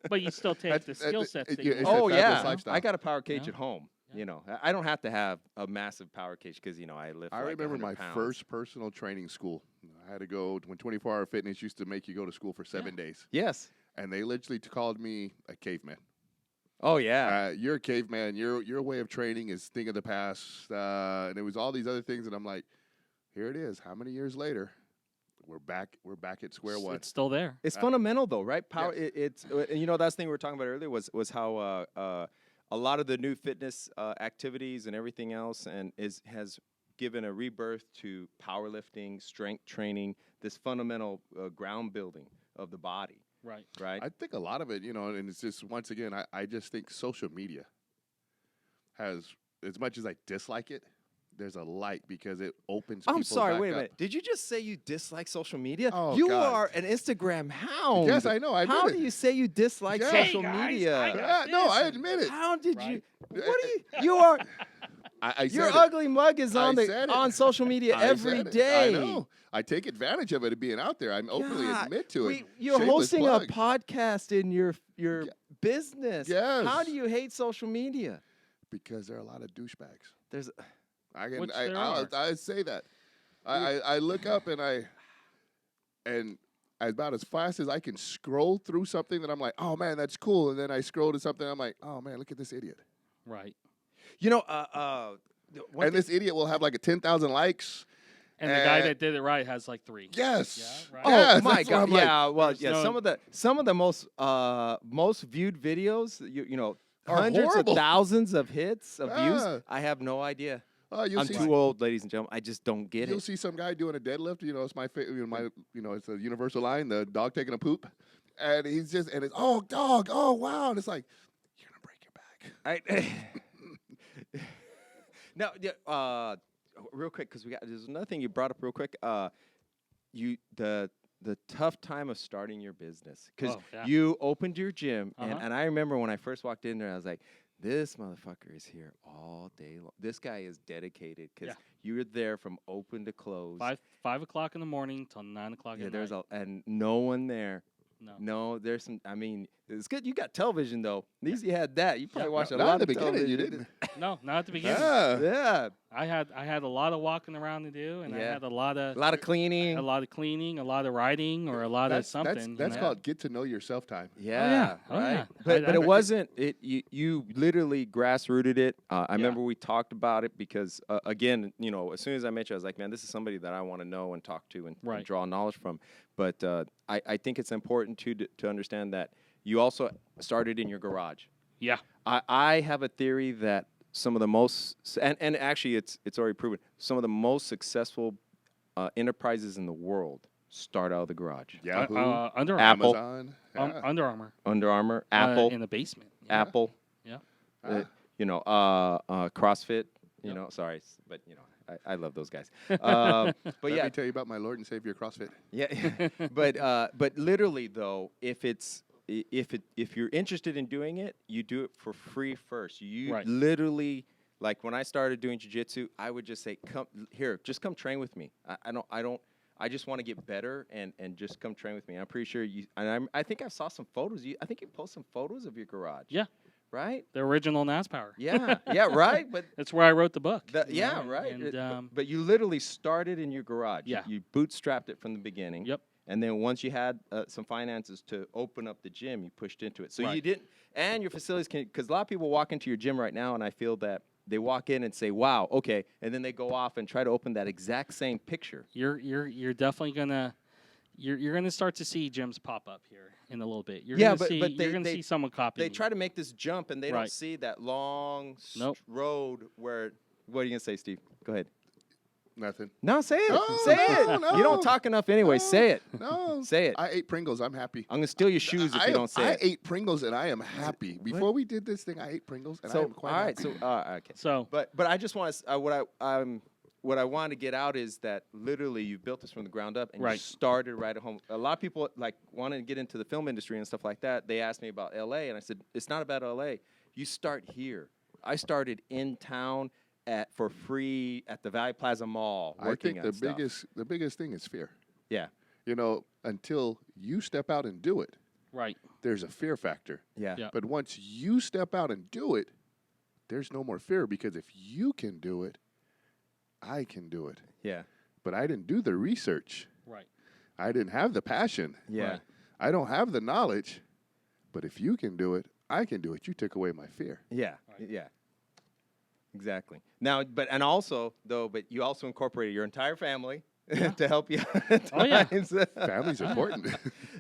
but you still take the skill sets that yeah, you it's want. a Oh fabulous yeah, lifestyle. I got a power cage Yeah. at home. Yeah. I don't have to have a massive power cage because I lift. I like remember 100 my pounds. first personal training school. I had to go when 24-hour fitness used to make you go to school for 7 days, Yes. and they literally called me a caveman. Oh yeah. You're a caveman. Your way of training is thing of the past, and it was all these other things. And I'm like, here it is. How many years later? We're back at square one. It's still there. It's fundamental though, right? Power. Yes. It's you know, that's the thing we were talking about earlier was how a lot of the new fitness activities and everything else has given a rebirth to powerlifting, strength training, this fundamental ground building of the body. Right. Right. I think a lot of it, and it's just, once again, I just think social media has, as much as I dislike it, there's a light because it opens I'm people sorry, back wait a up. minute. Did you just say you dislike social media? Oh, you God. are an Instagram hound. Yes, I know. I admit How it. do you say you dislike Yeah. social Hey, guys, media? I got Yeah, no, I this. admit it. How did Right. you? What do you are? I Your said it. ugly mug is on I said it. on social media I every said it. day. I know. I take advantage of it being out there. I openly God, admit to it. You're Shameless hosting plug. a podcast in your Yeah. business. Yes. How do you hate social media? Because there are a lot of douchebags. There's Which there are. I say that. I look up and about as fast as I can scroll through something that I'm like, oh man, that's cool, and then I scroll to something I'm like, oh man, look at this idiot. Right. you know And this idiot will have like a 10,000 likes. And the guy that did it right has like 3. Yes. Yeah, right. Oh Yes, my that's what God! I'm like, Yeah, well, there's yeah. no- Some of the most viewed videos, you know, Are hundreds horrible. of thousands of hits of views. Yeah. I have no idea. you'll I'm see too old, ladies and gentlemen. I just don't get You'll it. see some guy doing a deadlift. It's my it's a universal line. The dog taking a poop, and it's oh dog, oh wow, and it's like you're gonna break your back. Now, yeah, real quick, because there's another thing you brought up real quick. The tough time of starting your business, because Oh, yeah. you opened your gym, Uh-huh. and I remember when I first walked in there, I was like, this motherfucker is here all day long. This guy is dedicated because Yeah. you were there from open to close. 5 o'clock in the morning till 9 o'clock Yeah, at there's night. and no one there. No. No, there's some. I mean, it's good. You got television though. At least you had that. You probably watched a Not lot in the of beginning, you television. didn't. No, not at the beginning. Yeah. Yeah, I had a lot of walking around to do, and I Yeah. had a lot of cleaning. a lot of cleaning, a lot of writing, or a lot of something. That's you know? called get to know yourself time. Yeah, Oh, right. yeah. But I- it wasn't. You literally grassrooted it. I remember we talked about it because again, as soon as I met you, I was like, man, this is somebody that I want to know and talk to and Right. draw knowledge from. But I think it's important to understand that you also started in your garage. Yeah. I have a theory that some of the most and actually it's already proven some of the most successful enterprises in the world start out of the garage. Yahoo, Under Armour. Apple. Amazon. Yeah. Under Armour. Under Armour, Apple, in the basement. Yeah. Apple. Yeah. CrossFit. Yep. Sorry, but I love those guys. But Let yeah, me tell you about my Lord and Savior CrossFit. yeah. but literally though, if you're interested in doing it, you do it for free first. You Right. literally, like when I started doing jiu-jitsu, I would just say, just come train with me. I just want to get better and just come train with me. I'm pretty sure I think I saw some photos. I think you post some photos of your garage. Yeah. Right? The original NasPower. Yeah. Yeah, right? But That's where I wrote the book. you yeah, know, right. And, But you literally started in your garage. Yeah. You bootstrapped it from the beginning. Yep. And then once you had some finances to open up the gym, you pushed into it. So you Right. didn't, and your facilities because a lot of people walk into your gym right now, and I feel that they walk in and say, "Wow, okay," and then they go off and try to open that exact same picture. You're definitely gonna you're gonna start to see gyms pop up here in a little bit. You're Yeah, gonna but- see, but you're gonna they- see someone copying. They try to make this jump, and they don't Right. see that long Nope. road where. What are you gonna say, Steve? Go ahead. Nothing. No, say it. No, say no, it. no. You don't talk enough anyway. No. Say it. No. Say it. I ate Pringles. I'm happy. I'm gonna steal your shoes if you don't say I it. ate Pringles and I am happy. Before we did this thing, I ate Pringles and I So am quite all right. happy. So okay. So But I just want to what I want to get out is that literally you built this from the ground up and you Right. started right at home. A lot of people like want to get into the film industry and stuff like that. They asked me about LA and I said it's not about LA. You start here. I started in town for free at the Valley Plaza Mall I working think on stuff. the biggest thing is fear. Yeah. Until you step out and do it, right. there's a fear factor. Yeah. Yeah. But once you step out and do it, there's no more fear because if you can do it, I can do it. Yeah. But I didn't do the research. Right. I didn't have the passion. Yeah. Right. I don't have the knowledge. But if you can do it, I can do it. You took away my fear. Yeah, yeah. Exactly. Now, but you also incorporated your entire family to help you. Oh, yeah. Family's important.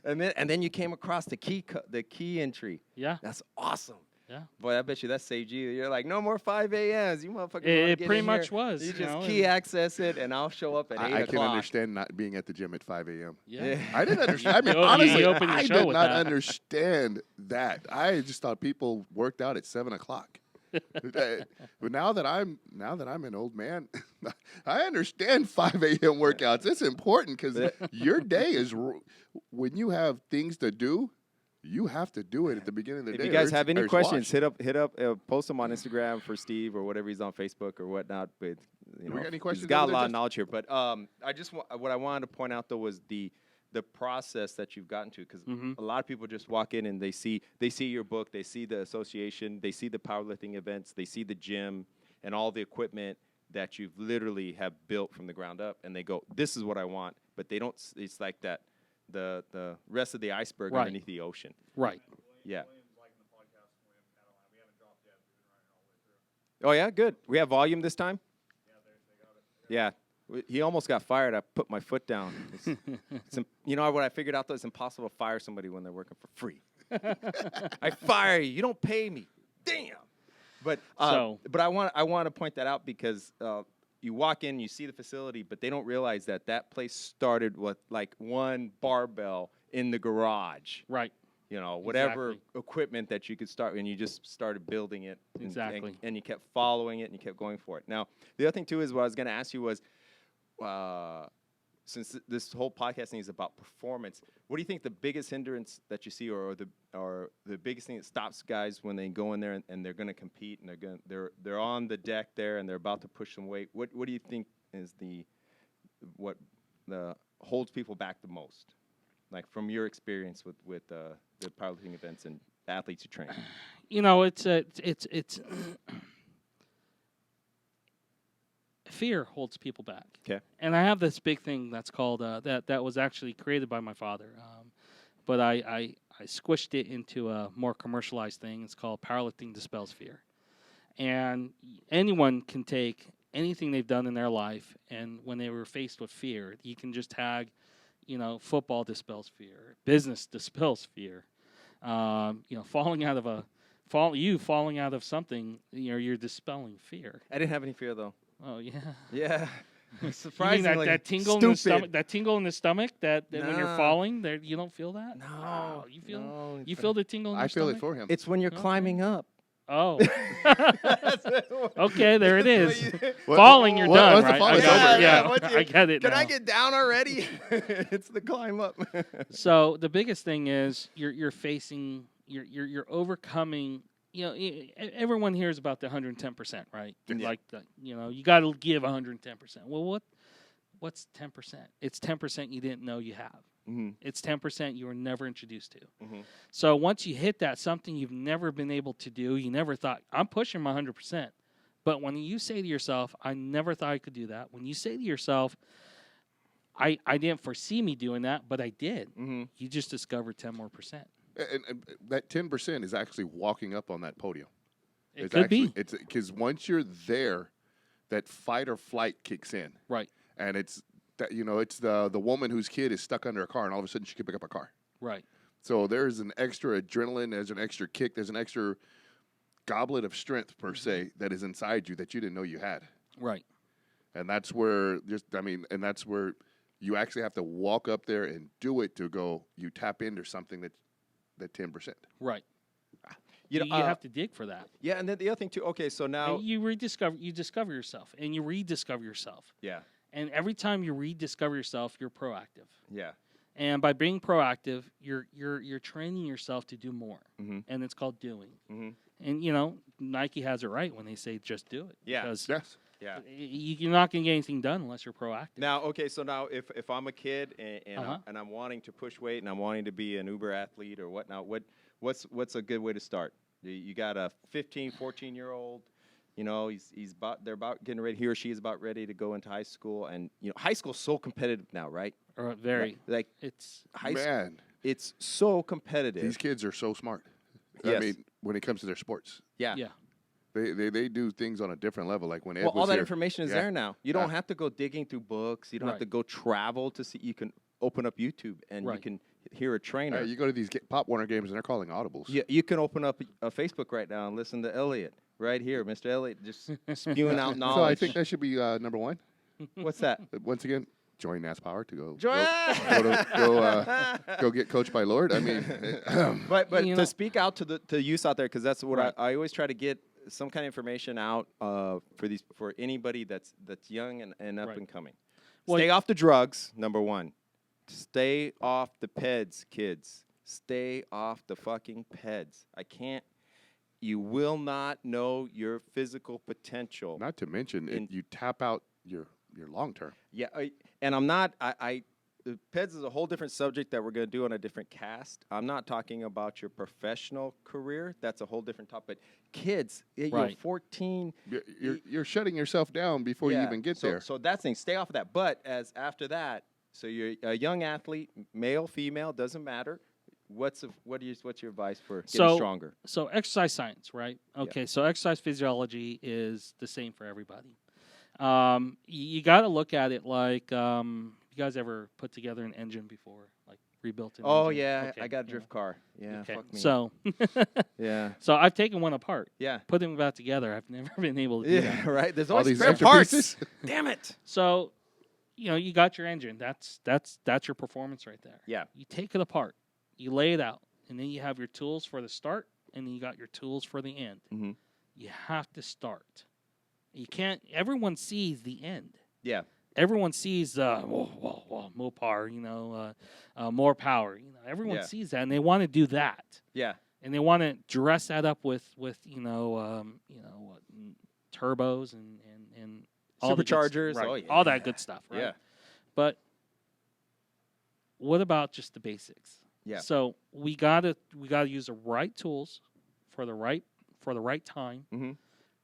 and then you came across the key entry. Yeah. That's awesome. Yeah. Boy, I bet you that saved you. You're like, no more 5 a.m.s. You motherfuckers. It pretty much was. You you just know, key access it, and I'll show up at 8 I o'clock. can understand not being at the gym at 5 a.m. Yeah. I didn't understand. I mean, You honestly, opened your I show did with not that. understand that. I just thought people worked out at 7 o'clock. But now that I'm an old man, I understand 5 a.m. workouts. It's important because your day is when you have things to do. You have to do it at the beginning of the day. If you guys have any questions, washed. hit up, post them on Instagram for Steve or whatever he's on Facebook or whatnot. But We got any questions He's got over a there, lot of Justin? knowledge here. But what I wanted to point out though was the process that you've gotten to, because a lot of people just walk in and they see your book, they see the association, they see the powerlifting events, they see the gym and all the equipment that you've literally have built from the ground up, and they go, "This is what I want," but they don't. It's like that. The rest of the iceberg Right. underneath the ocean. Right. Yeah. Oh, yeah? Good. We have volume this time? Yeah. He almost got fired. I put my foot down. You know what I figured out, though? It's impossible to fire somebody when they're working for free. I fire you. You don't pay me. Damn. But I want to point that out because you walk in, you see the facility, but they don't realize that place started with like one barbell in the garage. Right. You know, whatever Exactly. equipment that you could start, and you just started building it. Exactly. And you kept following it, and you kept going for it. Now, the other thing, too, is what I was going to ask you was, since this whole podcasting is about performance, what do you think the biggest hindrance that you see, or the biggest thing that stops guys when they go in there and they're going to compete, and they're on the deck there and they're about to push some weight? What do you think is what holds people back the most? Like from your experience with the powerlifting events and athletes you train. You know, it's fear holds people back. Okay. And I have this big thing that's called that was actually created by my father, but I squished it into a more commercialized thing. It's called Powerlifting Dispels Fear, and anyone can take anything they've done in their life, and when they were faced with fear, you can just tag, football dispels fear, business dispels fear, falling out of something, you're dispelling fear. I didn't have any fear though. Oh yeah. Yeah. You mean Surprisingly, that tingle in the stomach? That tingle in the stomach that when you're Nah. falling, there you don't feel that. No. Wow, you feel No, you feel the tingle in your I feel stomach? it for him. It's when you're Okay. climbing up. Oh. Okay, there it is. What- Falling, you're what- done, once the right? fall I is got over, it. yeah. Once I get it Can now. I get down already? It's the climb up. So the biggest thing is you're facing, you're overcoming. Everyone hears about the 110%, right? Yeah. Like you got to give 110%. Well, what's 10%? It's 10% you didn't know you have. Mhm. It's 10% you were never introduced to. Mhm. So once you hit that, something you've never been able to do, you never thought, I'm pushing my 100%. But when you say to yourself, I never thought I could do that. When you say to yourself, I didn't foresee me doing that, but I did. Mhm. You just discovered 10 more percent. And that 10% is actually walking up on that podium. It could be. It's because once you're there, that fight or flight kicks in, Right, and it's that it's the woman whose kid is stuck under a car, and all of a sudden she can pick up a car. right. So there's an extra adrenaline, there's an extra kick, there's an extra goblet of strength per se that is inside you that you didn't know you had, Right. and that's where that's where you actually have to walk up there and do it to go. You tap into something that 10%. Right. You You know, have to dig for that. yeah, and then the other thing too. Okay, so now, And you discover yourself, and you rediscover yourself. yeah, And every time you rediscover yourself, you're proactive. yeah, And by being proactive, you're training yourself to do more. Mhm. And it's called doing. Mhm. And Nike has it right when they say just do it. Yeah. Because Yes. yeah. you're not going to get anything done unless you're proactive. Now, okay, so now if I'm a kid and Uh-huh. I'm wanting to push weight and I'm wanting to be an Uber athlete or whatnot, what's a good way to start? You got a 15, 14-year-old, they're about getting ready. He or she is about ready to go into high school, and high school's so competitive now, right? Or very. Like It's high school, Man, it's so competitive. these kids are so smart. Yes. I mean, when it comes to their sports. Yeah. Yeah. They do things on a different level. Like when Ed Well, was all that here. information is Yeah. there now. You don't have to go digging through books. You don't have Right. to go travel to see. You can open up YouTube and you Right. can hear a trainer. You go to these Pop Warner games and they're calling audibles. You can open up a Facebook right now and listen to Elliott right here, Mr. Elliott, just spewing out knowledge. So I think that should be number one. What's that? Once again, join NasPower to go. Join- Go get coached by Lord. I mean, But You to know- speak out to youth out there, because that's what Right. I always try to get some kind of information out for anybody that's young and up Right. and coming. Well, Stay off the drugs. Number one, stay off the peds, kids. Stay off the fucking peds. I can't. You will not know your physical potential. not to mention, In- you tap out your long term. Yeah, and I'm not. The PEDS is a whole different subject that we're going to do on a different cast. I'm not talking about your professional career. That's a whole different topic. Kids, you're Right. 14. You're shutting yourself down before you even get there. So that's thing. Stay off of that. But after that, so you're a young athlete, male, female, doesn't matter. What's your advice for getting stronger? So exercise science, right? Okay, so exercise physiology is the same for everybody. You got to look at it like, you guys ever put together an engine before, like rebuilt an Oh engine? yeah, Okay, I got a you drift know. car. Yeah, Okay, fuck me. so yeah, so I've taken one apart, yeah, put them back together. I've never been able to do that. yeah. Right. There's All always these spare extra parts. pieces. Damn it. So, you got your engine. That's your performance right there. Yeah. You take it apart, you lay it out, and then you have your tools for the start, and then you got your tools for the end. Mhm. You have to start. You can't. Everyone sees the end. Yeah. Everyone sees more power, more power. Everyone Yeah. sees that, and they want to do that, Yeah. and they want to dress that up with turbos and all the good Superchargers. right, Oh yeah. all that good stuff, right? Yeah. But what about just the basics? Yeah. So we gotta use the right tools for the right time Mhm.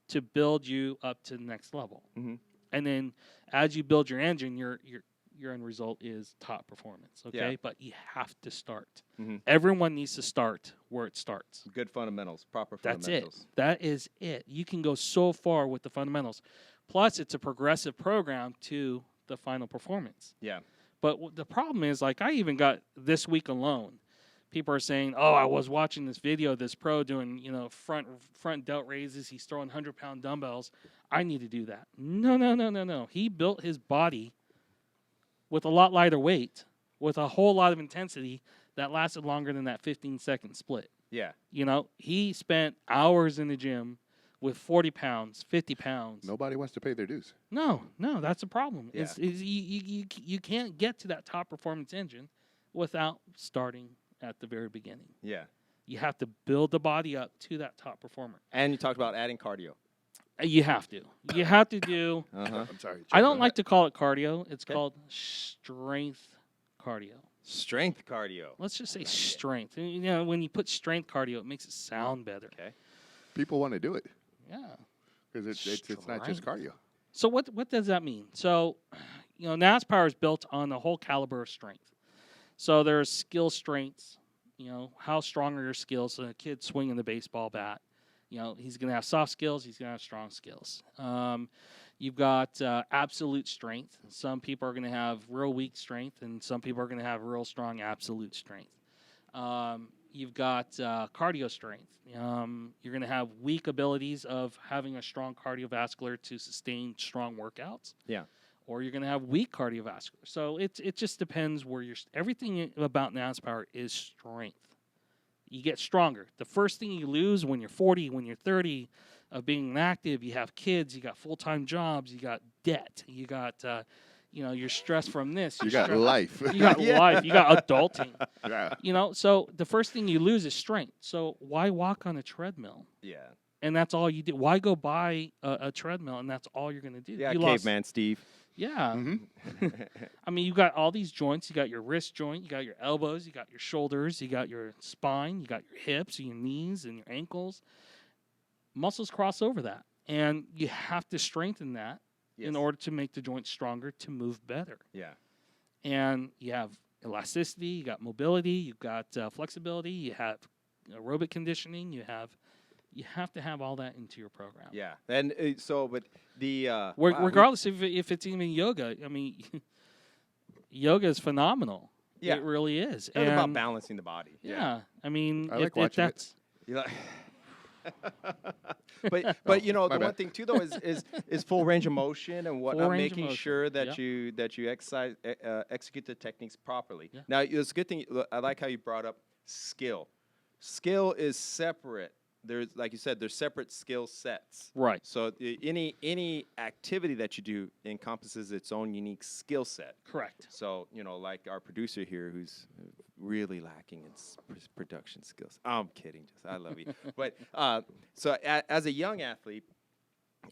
to build you up to the next level. Mhm. And then as you build your engine, your end result is top performance. Okay, Yeah. but you have to start. Mhm. Everyone needs to start where it starts. Good fundamentals. Proper That's fundamentals. it. That is it. You can go so far with the fundamentals. Plus, it's a progressive program to the final performance. Yeah. But the problem is, like, I even got this week alone, people are saying, "Oh, I was watching this video of this pro doing, front delt raises. He's throwing 100-pound dumbbells. I need to do that." No. He built his body with a lot lighter weight, with a whole lot of intensity that lasted longer than that 15-second split. Yeah. He spent hours in the gym with 40 pounds, 50 pounds. Nobody wants to pay their dues. No, that's a problem. Yeah. You can't get to that top performance engine without starting at the very beginning. Yeah. You have to build the body up to that top performer. And you talked about adding cardio. You have to. You have to do. Uh-huh. I'm sorry. I don't like to call it cardio. It's called strength cardio. Strength cardio. Let's just say strength. And, when you put strength cardio, it makes it sound better. Okay. People want to do it Yeah. because it's not just cardio. So what does that mean? So, NasPower is built on the whole caliber of strength. So there's skill strengths. How strong are your skills? So a kid swinging the baseball bat, he's going to have soft skills. He's going to have strong skills. You've got absolute strength. Some people are going to have real weak strength, and some people are going to have real strong absolute strength. You've got cardio strength. You're going to have weak abilities of having a strong cardiovascular to sustain strong workouts. Yeah. Or you're going to have weak cardiovascular. So it just depends where everything about NasPower is strength. You get stronger. The first thing you lose when you're 40, when you're 30, of being active, you have kids, you got full-time jobs, you got debt, you got you're stressed from this. You got life. You got life. You got adulting. Yeah. So the first thing you lose is strength. So why walk on a treadmill? Yeah. And that's all you do. Why go buy a treadmill and that's all you're going to do? Yeah, You caveman Steve. Yeah. Mm-hmm. I mean, you got all these joints. You got your wrist joint. You got your elbows. You got your shoulders. You got your spine. You got your hips, your knees, and your ankles. Muscles cross over that. And you have to strengthen that Yes. in order to make the joint stronger to move better. Yeah. And you have elasticity. You got mobility. You've got flexibility. You have aerobic conditioning. You have to have all that into your program. Yeah, and but the regardless if it's even yoga. I mean, yoga is phenomenal. Yeah. It really is. It's about balancing the body. Yeah. I mean, I like watching that's You like- but you know my the one bad. thing too though is full range of motion and whatnot, range of making motion. sure that Yep. you execute the techniques properly. Yeah. Now it's a good thing. I like how you brought up skill. Skill is separate. There's like you said, there's separate skill sets. right. So any activity that you do encompasses its own unique skill set. Correct. So, you know, like our producer here who's really lacking in production skills. I'm kidding. I love you. But so as a young athlete,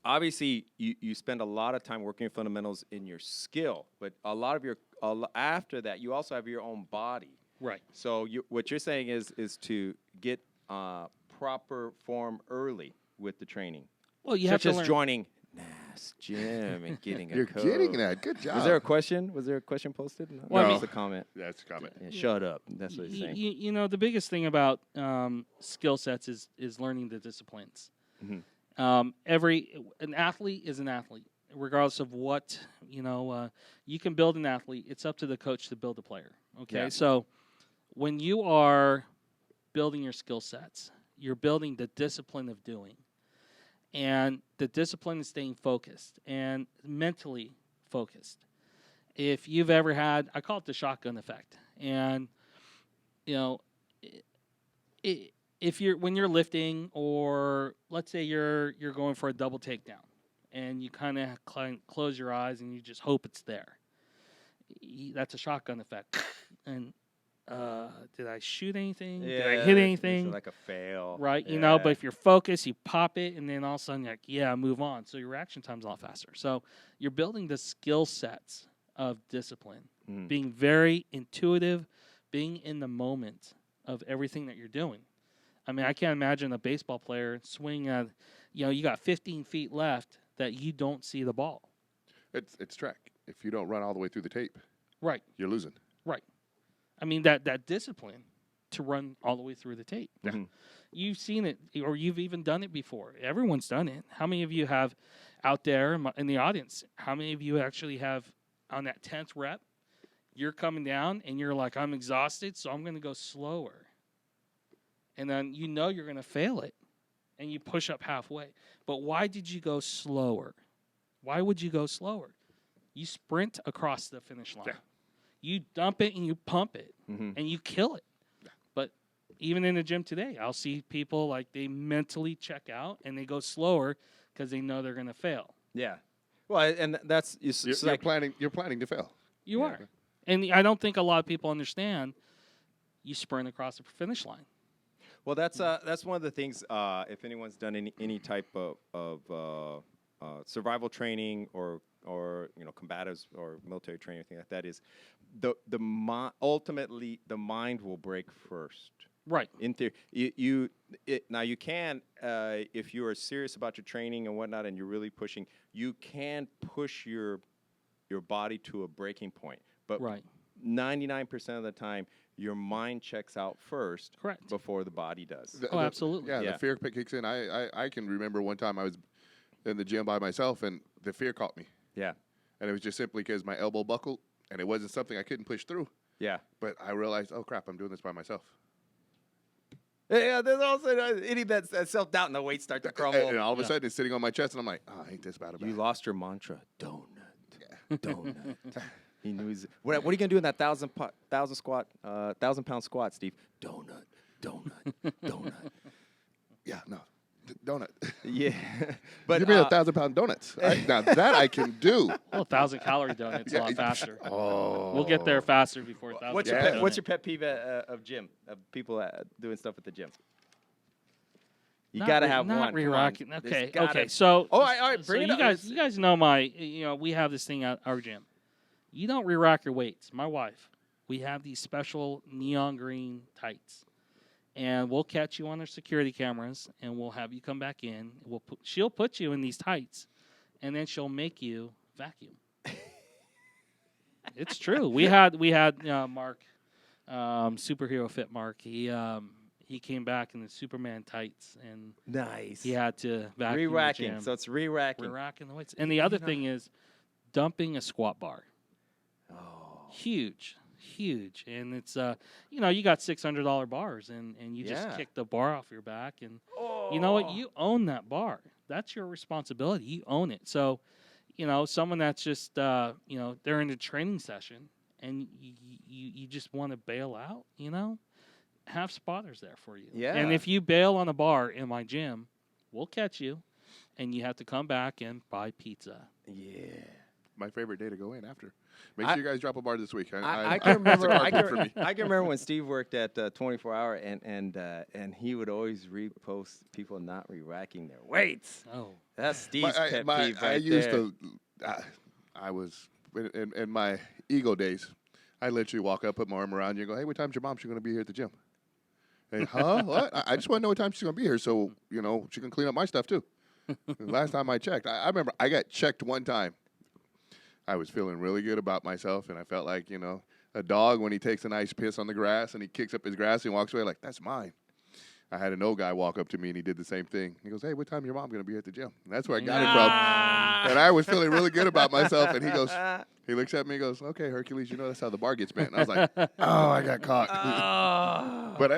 obviously you spend a lot of time working your fundamentals in your skill. But a lot of after that, you also have your own body. Right. So what you're saying is to get proper form early with the training. Well, you have Such to as learn. joining Nas Gym and getting a You're coach. getting that. Good job. Was there a question? Was there a question posted? No. Well, I That was mean- a comment. That's a comment. Yeah, shut up. That's what he's saying. You know, the biggest thing about skill sets is learning the disciplines. Mhm. An athlete is an athlete, regardless of what you can build an athlete. It's up to the coach to build a player. Okay, Yeah. so when you are building your skill sets, you're building the discipline of doing, and the discipline is staying focused and mentally focused. If you've ever had, I call it the shotgun effect, and if when you're lifting, or let's say you're going for a double takedown, and you kind of close your eyes and you just hope it's there. That's a shotgun effect. And did I shoot anything? Did I hit anything? It's like a fail. Right, Yeah. but if you're focused, you pop it, and then all of a sudden, you're like, move on. So your reaction time's a lot faster. So you're building the skill sets of discipline, being very intuitive, being in the moment of everything that you're doing. I mean, I can't imagine a baseball player swing at, you got 15 feet left that you don't see the ball. It's track. If you don't run all the way through the tape, Right. you're losing. Right. I mean, that discipline to run all the way through the tape. Mhm. You've seen it, or you've even done it before. Everyone's done it. How many of you have out there in the audience, how many of you actually have on that 10th rep, you're coming down and you're like, I'm exhausted, so I'm going to go slower. And then you're going to fail it, and you push up halfway. But why did you go slower? Why would you go slower? You sprint across the finish line. Yeah. You dump it and you pump it, Mhm. and you kill it. Yeah. But even in the gym today, I'll see people like they mentally check out and they go slower because they know they're going to fail. Yeah. Well, and that's it's You're like planning. You're planning to fail. You Yeah. are. And I don't think a lot of people understand you sprint across the finish line. well, that's one of the things. If anyone's done any type of survival training or combatives or military training, anything like that, is ultimately the mind will break first. Right. In theory, now you can, if you are serious about your training and whatnot, and you're really pushing, you can push your body to a breaking point. But Right. 99% of the time, your mind checks out first, Correct. before the body does. Absolutely. Yeah, Yeah. the fear kicks in. I can remember one time I was in the gym by myself, and the fear caught me. Yeah, And it was just simply because my elbow buckled, and it wasn't something I couldn't push through. yeah. But I realized, oh, crap, I'm doing this by myself. Yeah, there's also any that self-doubt and the weight start to crumble. And all of a Yeah. sudden, it's sitting on my chest, and I'm like, oh, ain't this bad about You it? lost your mantra, donut, donut. He knew what are you gonna do in that 1,000-pound squat, Steve? Donut, donut, donut. Yeah, no. Donut. Yeah, but Give me 1,000-pound donuts. Now, that I can do. Well, 1,000-calorie donut's a Yeah, lot faster. Oh. We'll get there faster before 1,000. what's Yeah. your pet peeve of gym, of people doing stuff at the gym? You gotta have one. Not Come on. re-rocking. There's Okay. gotta- Okay. So. Oh, all right. So Bring it you up. guys, you guys know we have this thing at our gym. You don't re-rock your weights. My wife, we have these special neon green tights, and we'll catch you on our security cameras, and we'll have you come back in. She'll put you in these tights, and then she'll make you vacuum. It's true. We had Mark, superhero fit Mark. He he came back in the Superman tights, and Nice. he had to vacuum the Re-racking. gym. So it's re-racking. Re-racking the weights. And the other thing is dumping a squat bar. Oh. Huge. And it's, you got $600 bars, and you just Yeah. kick the bar off your back. And you know what? You own that bar. That's your responsibility. You own it. So, someone that's just, they're in a training session, and you just want to bail out, have spotters there for you. Yeah. And if you bail on a bar in my gym, we'll catch you, and you have to come back and buy pizza. Yeah. My favorite day to go in after. Make sure you guys drop a bar this week. I can remember. That's a I carpet for me. can remember when Steve worked at 24 Hour, and he would always repost people not re-racking their weights. Oh, That's Steve's pet peeve I right used there. to. I was in my ego days. I literally walk up, put my arm around you, and go, "Hey, what time's your mom? She's going to be here at the gym." Hey, huh? What? I just want to know what time she's going to be here, so she can clean up my stuff too. Last time I checked, I remember I got checked one time. I was feeling really good about myself, and I felt like, a dog when he takes a nice piss on the grass and he kicks up his grass and walks away like, that's mine. I had an old guy walk up to me, and he did the same thing. He goes, "Hey, what time is your mom going to be at the gym?" And that's where I got it from. And I was feeling really good about myself, and he looks at me and goes, "Okay, Hercules, that's how the bar gets bent." And I was like, oh, I got caught. But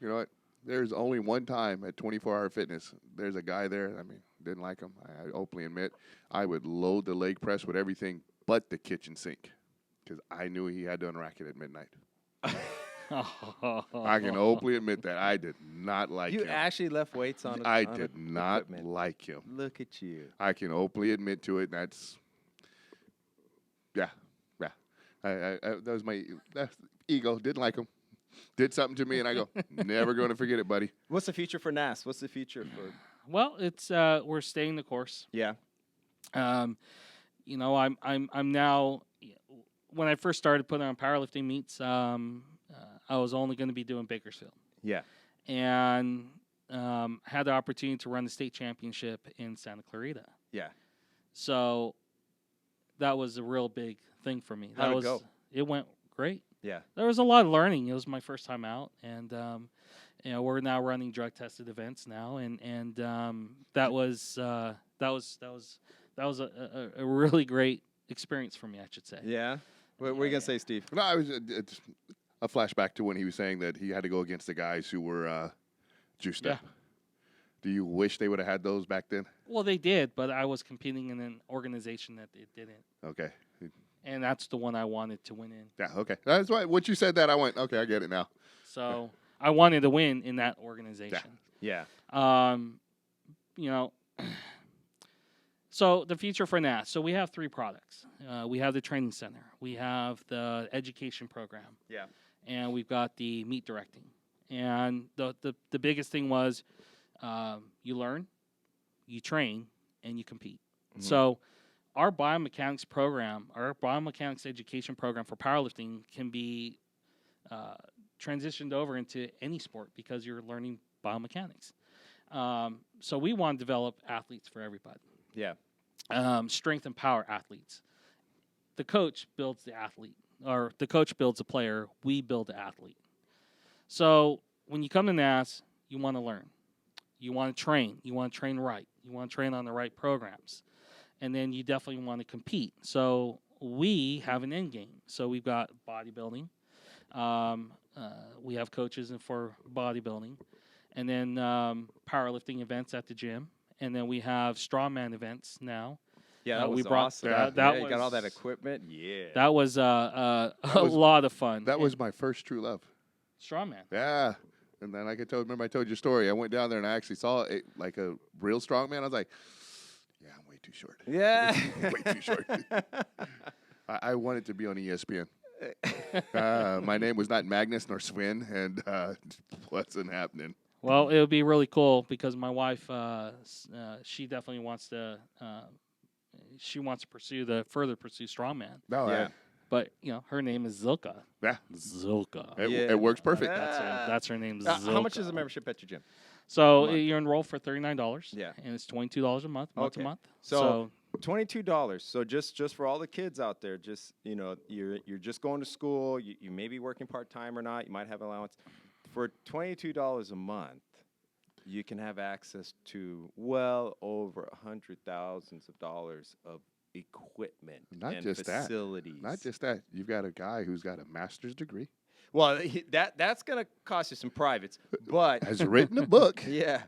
you know what? There's only one time at 24 Hour Fitness, there's a guy there, didn't like him. I openly admit, I would load the leg press with everything but the kitchen sink because I knew he had to unrack it at midnight. I can openly admit that. I did not like him. You actually left weights on. I on did not equipment. like him. Look at you. I can openly admit to it. That's that was my ego. Didn't like him. Did something to me, and I go, never going to forget it, buddy. What's the future for NAS? What's the future for? Well, it's we're staying the course. Yeah. I'm now. When I first started putting on powerlifting meets, I was only going to be doing Bakersfield, Yeah. and had the opportunity to run the state championship in Santa Clarita. Yeah. So that was a real big thing for me. How'd it go? It went great. Yeah. There was a lot of learning. It was my first time out, and we're now running drug tested events now, and that was a really great experience for me, I should say. Yeah. What were you gonna say, Steve? No, it's a flashback to when he was saying that he had to go against the guys who were juiced up. Do you wish they would have had those back then? Well, they did, but I was competing in an organization that it didn't. Okay. And that's the one I wanted to win in. Yeah, okay. That's why once you said that, I went, okay, I get it now. So I wanted to win in that organization. Yeah. So the future for NAS. So we have 3 products. We have the training center. We have the education program. Yeah. And we've got the meet directing. And the biggest thing was you learn, you train, and you compete. Mm-hmm. So our biomechanics program, our biomechanics education program for powerlifting can be transitioned over into any sport because you're learning biomechanics. So we want to develop athletes for everybody. Yeah. Strength and power athletes. The coach builds the athlete, or the coach builds a player. We build the athlete. So when you come to NAS, you want to learn. You want to train. You want to train right. You want to train on the right programs. And then you definitely want to compete. So we have an end game. So we've got bodybuilding. We have coaches for bodybuilding. And then powerlifting events at the gym. And then we have strongman events now. Yeah, that was we brought, awesome. That you was, got all that equipment. Yeah. That was a lot of fun. That was my first true love. Strongman. Yeah. And then remember I told your story. I went down there and I actually saw it like a real strongman. I was like, yeah, I'm way too short. Yeah. Way too short. I wanted to be on ESPN. My name was not Magnus nor Sven, and it wasn't happening. Well, it would be really cool because my wife, she definitely wants to. She wants to further pursue strongman. No, yeah. But her name is Zilka. Yeah, Zilka. it works perfect. That's her name. Zilka. How much is a membership at your gym? So you're enrolled for $39. Yeah, and it's $22 a month, okay. a month. So $22. So just for all the kids out there, you're just going to school. You may be working part time or not. You might have allowance. For $22 a month, you can have access to well over $100,000 of equipment Not and just that. facilities. Not just that. You've got a guy who's got a master's degree, Well, that's going to cost you some privates, but has written a book, yeah.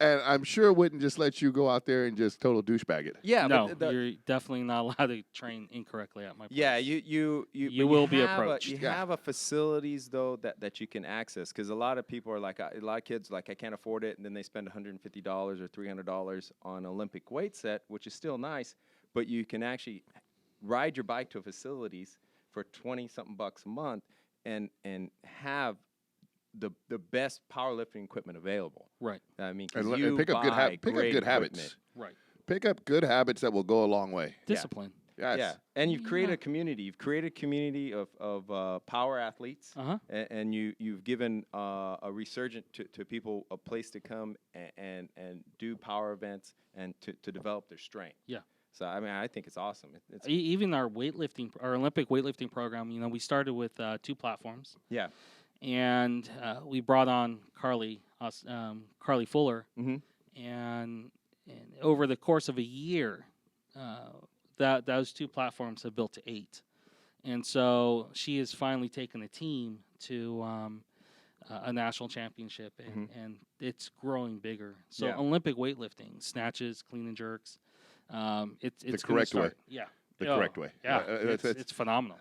and I'm sure wouldn't just let you go out there and just total douchebag it. Yeah, no, but you're definitely not allowed to train incorrectly at my place. yeah, you will be have approached. You Yeah. have a facilities though that you can access, because a lot of people are like, a lot of kids like, I can't afford it, and then they spend $150 or $300 on an Olympic weight set, which is still nice, but you can actually ride your bike to facilities for 20 something bucks a month and have the best powerlifting equipment available. Right. I mean, 'cause And you pick up buy good great habits. equipment. Right. Pick up good habits that will go a long way. Discipline. Yes. Yeah, and you've created Yeah. a community. You've created a community of power athletes, Uh-huh. and you've given a resurgent to people a place to come and do power events and to develop their strength. Yeah. So I mean, I think it's awesome. It's Even our weightlifting, our Olympic weightlifting program, we started with 2 platforms, yeah. and we brought on Carly Fuller, Mhm. and over the course of a year, those 2 platforms have built to 8, and so she has finally taken a team to a national championship, and it's growing bigger. So Yeah. Olympic weightlifting, snatches, clean and jerks, it's The gonna correct way. start- Yeah, The Oh, correct way. Yeah, It's it's phenomenal.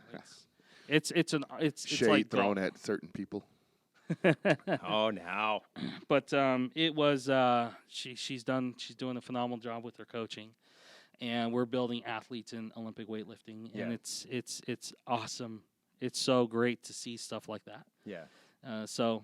It's shade like thrown golf. at certain people. Oh, now. But it was she's doing a phenomenal job with her coaching, and we're building athletes in Olympic weightlifting, and Yeah. it's awesome. It's so great to see stuff like that. Yeah. So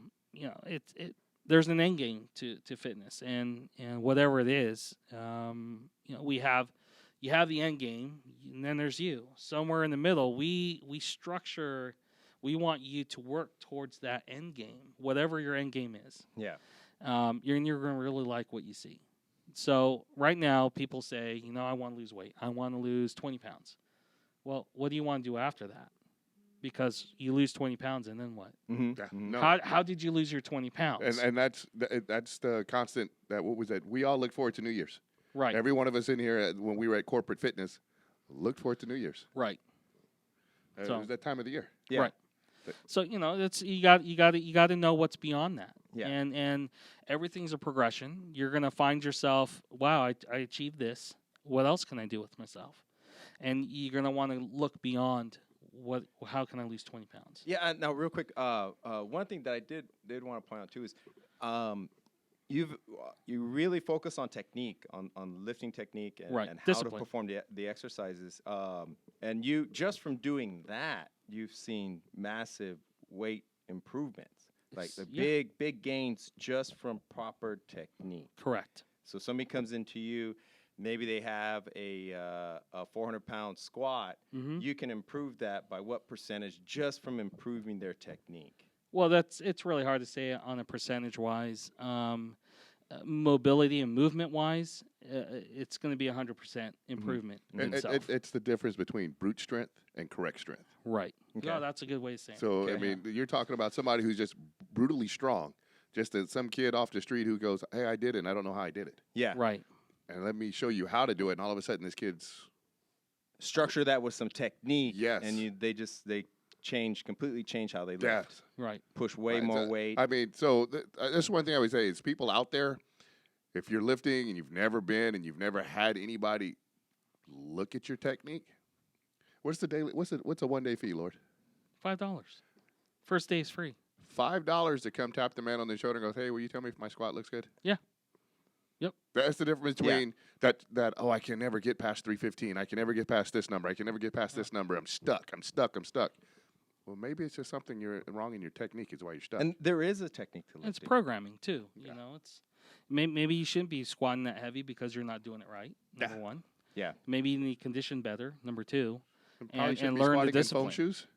there's an end game to fitness, and whatever it is, you have the end game, and then there's you somewhere in the middle. We structure. We want you to work towards that end game, whatever your end game is. Yeah. You're going to really like what you see. So right now, people say, I want to lose weight. I want to lose 20 pounds. Well, what do you want to do after that? Because you lose 20 pounds, and then what? Mm-hmm. Yeah. No. How did you lose your 20 pounds? And that's the constant. What was that? We all look forward to New Year's. right, Every one of us in here, when we were at corporate fitness, looked forward to New Year's. right. It So- was that time of the year. Yeah. Right. So it's you got to know what's beyond that. Yeah. And everything's a progression. You're gonna find yourself, wow, I achieved this. What else can I do with myself? And you're gonna want to look beyond how can I lose 20 pounds? Yeah. Now, real quick, one thing that I did want to point out too is, you really focus on technique, on lifting technique, and, Right. and how Discipline. to perform the exercises. And you just from doing that, you've seen massive weight improvements, like the Yeah. big gains just from proper technique. Correct. So somebody comes into you, maybe they have a 400-pound squat. Mm-hmm. You can improve that by what percentage just from improving their technique? Well, it's really hard to say on a percentage wise. Mobility and movement wise, it's going to be 100% improvement in itself. It's the difference between brute strength and correct strength. Right. Okay. No, that's a good way to say it. So, Okay. I mean, you're talking about somebody who's just brutally strong, just some kid off the street who goes, hey, I did it, and I don't know how I did it. Yeah. Right. And let me show you how to do it. And all of a sudden, this kid's Structure that with some technique. Yes. And they completely change how they lift. death. Right. Push way Right, more so, weight. I mean, so that's one thing I would say is people out there, if you're lifting and you've never been and you've never had anybody look at your technique, what's a 1-day fee, Lord? $5. First day is free. $5 to come tap the man on the shoulder and go, hey, will you tell me if my squat looks good? Yeah. Yep. That's the difference between that, I can never get past 315. I can never get past this number. I can never get past this number. I'm stuck. Well, maybe it's just something you're wrong in your technique is why you're stuck. And there is a technique to lifting. It's programming too. You know, it's maybe you shouldn't be squatting that heavy because you're not doing it right. Number one. Yeah. Maybe you need condition better. Number two. Probably and shouldn't be learn the squatting in discipline. foam shoes.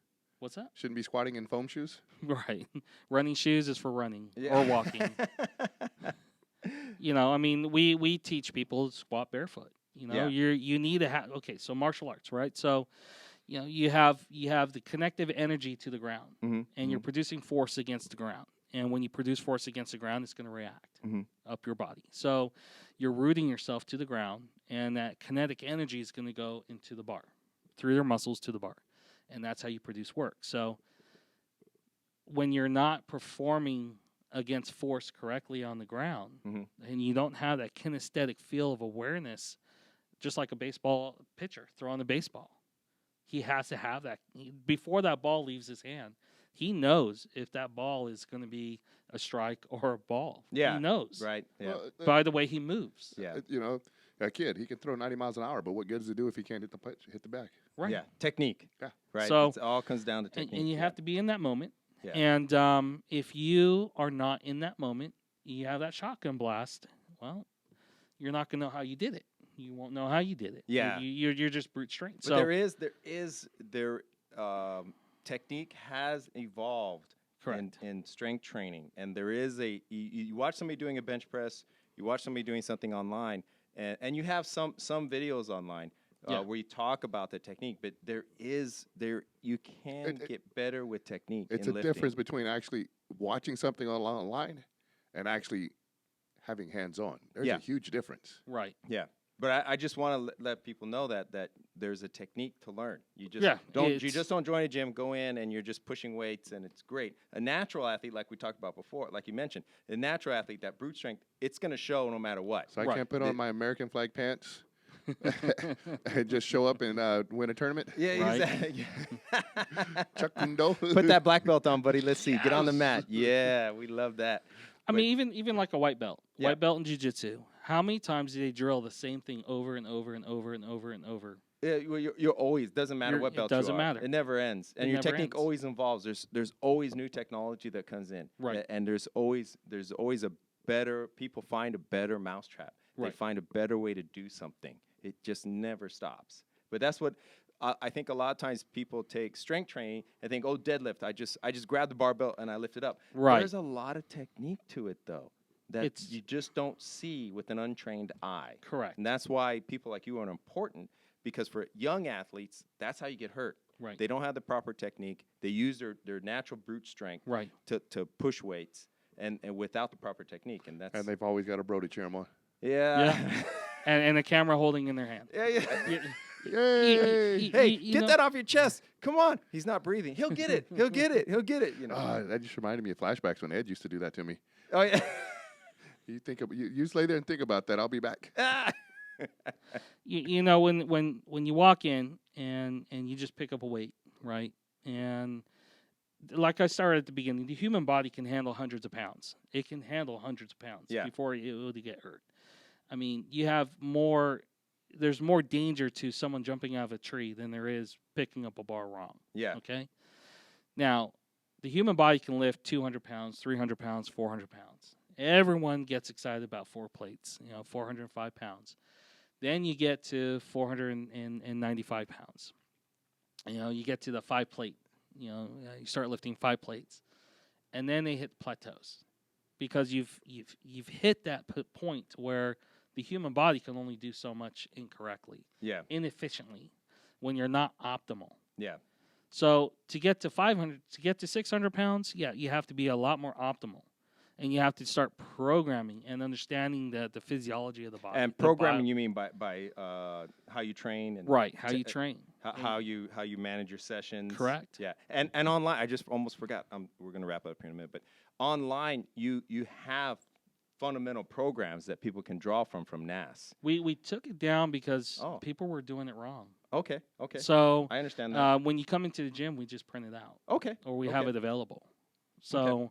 What's that? Shouldn't be squatting in foam shoes. Right. Running shoes is for running Yeah. or walking. I mean, we teach people to squat barefoot. Yeah. You need to have so martial arts, right? So, you have the connective energy to the ground, Mhm, and you're producing force against the ground, And when you produce force against the ground, it's going to react Mm-hmm. up your body. So you're rooting yourself to the ground, and that kinetic energy is going to go into the bar, through your muscles to the bar. And that's how you produce work. So when you're not performing against force correctly on the ground, Mm-hmm. and you don't have that kinesthetic feel of awareness, just like a baseball pitcher throwing the baseball, he has to have that. Before that ball leaves his hand, he knows if that ball is going to be a strike or a ball. Yeah. He knows. Right. Yeah. Well, By the way he moves. Yeah. You know, a kid, he can throw 90 miles an hour, but what good does it do if he can't hit the back? Right. Yeah. Technique. Yeah. Right. So- it all comes down to And, technique. and you yeah. have to be in that moment. Yeah. And if you are not in that moment, you have that shotgun blast, well, you're not going to know how you did it. You won't know how you did it. Yeah. You're just brute strength. But So there technique has evolved Correct. in strength training, and there is you watch somebody doing a bench press, you watch somebody doing something online, and you have some videos online Yeah. where you talk about the technique, but you can get better with technique. It's in a lifting. difference between actually watching something online and actually having hands-on. There's Yeah. a huge difference. right. Yeah. But I just want to let people know that there's a technique to learn. You just Yeah, don't it's- join a gym, go in, and you're just pushing weights, and it's great. A natural athlete, like we talked about before, like you mentioned, a natural athlete, that brute strength, it's going to show no matter what. So I Right. can't put on my American flag pants and just show up and win a tournament. Yeah, Right. exactly. Chuck Undo. Put that black belt on, buddy. Let's see. Get on the mat. Yeah, we love that. I mean, even like a white belt, Yeah. white belt in jiu-jitsu, how many times do they drill the same thing over and over and over and over and over? Yeah, well, you're always doesn't matter what It belt doesn't you are. matter. It never ends, and It your never technique ends. always evolves. There's always new technology that comes in, Right. And there's always a better. People find a better mousetrap. They Right. find a better way to do something. It just never stops. But that's what I think. A lot of times people take strength training and think, oh, deadlift. I just grab the barbell and I lift it up. Right. There's a lot of technique to it though that It's- you just don't see with an untrained eye. Correct. And that's why people like you are important, because for young athletes, that's how you get hurt. Right. They don't have the proper technique. They use their natural brute strength Right. to push weights and without the proper technique. And that's And they've always got a bro to cheer them on. yeah. And a camera holding in their hand. yeah, yeah. You- Yay! you- Hey, you get know- that off your chest. Come on. He's not breathing. He'll get it. He'll get it. He'll get it. You know. That just reminded me of flashbacks when Ed used to do that to me. Oh yeah. You just lay there and think about that. I'll be back. Ah. you know when you walk in and you just pick up a weight, right? And like I started at the beginning, the human body can handle hundreds of pounds. It can handle hundreds of pounds Yeah. before it would get hurt. I mean, there's more danger to someone jumping out of a tree than there is picking up a bar wrong. Yeah. Okay. Now, the human body can lift 200 pounds, 300 pounds, 400 pounds. Everyone gets excited about 4 plates, 405 pounds. Then you get to 495 pounds. You get to the 5 plate. You start lifting 5 plates, and then they hit plateaus because you've hit that point where the human body can only do so much incorrectly, Yeah. inefficiently, when you're not optimal. Yeah. So to get to 500, to get to 600 pounds, yeah, you have to be a lot more optimal. And you have to start programming and understanding the physiology of the body. And the programming, bio- you mean by how you train and right, how t- you train. how you manage your sessions. Correct. Yeah. And online, I just almost forgot. We're gonna wrap up here in a minute, but online you have fundamental programs that people can draw from NAS. We took it down because Oh. people were doing it wrong. Okay. Okay. So I understand that. when you come into the gym, we just print it out Okay. or we have Okay. it available. So,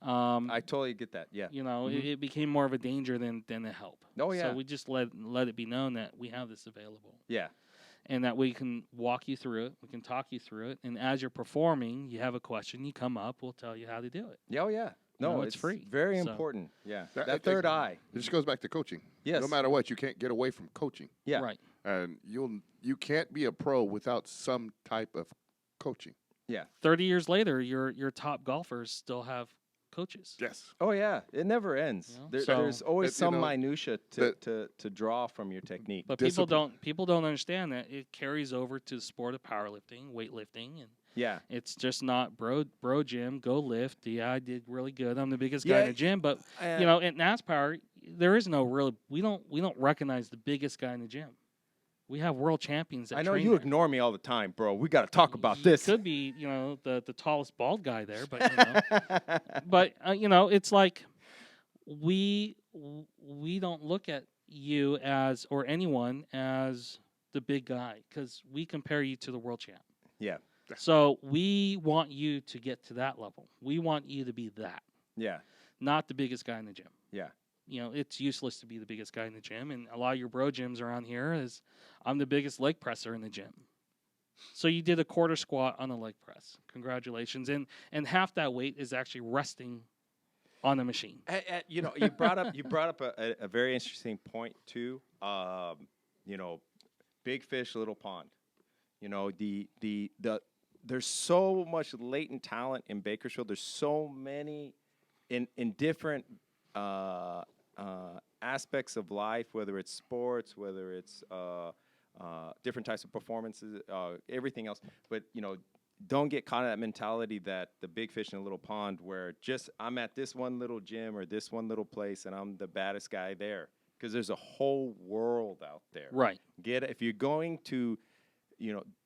I totally get that. Yeah. Mhm. it became more of a danger than a help. Oh, yeah. So we just let it be known that we have this available. Yeah. And that we can walk you through it. We can talk you through it. And as you're performing, you have a question, you come up, we'll tell you how to do it. Yeah. Oh, yeah. You No, know, it's free, Very so. important. Yeah. That- That third eye. It just goes back to coaching. Yes. No matter what, you can't get away from coaching. Yeah. Right. And you can't be a pro without some type of coaching. Yeah. 30 years later, your top golfers still have coaches. Yes. Oh yeah, it never ends. You know, There's so- always you some know, minutia to draw from your technique. But Discipline. people don't understand that it carries over to the sport of powerlifting, weightlifting, and Yeah. It's just not bro gym, go lift. Yeah, I did really good. I'm the biggest guy in the gym, but at NasPower there is no real we don't recognize the biggest guy in the gym. We have world champions that I know train you there. ignore me all the time, bro. We got to talk about He this. could be, the tallest bald guy there, but it's like we don't look at you as or anyone as the big guy because we compare you to the world champ. Yeah. So we want you to get to that level. We want you to be that. Yeah. Not the biggest guy in the gym. Yeah. It's useless to be the biggest guy in the gym, and a lot of your bro gyms around here is I'm the biggest leg presser in the gym. So you did a quarter squat on a leg press. Congratulations. And half that weight is actually resting on the machine. You brought up a very interesting point too. Big fish, little pond. There's so much latent talent in Bakersfield. There's so many in different aspects of life, whether it's sports, whether it's different types of performances, everything else. But don't get caught in that mentality that the big fish in a little pond, where just I'm at this one little gym or this one little place and I'm the baddest guy there. Because there's a whole world out there. Right. If you're going to,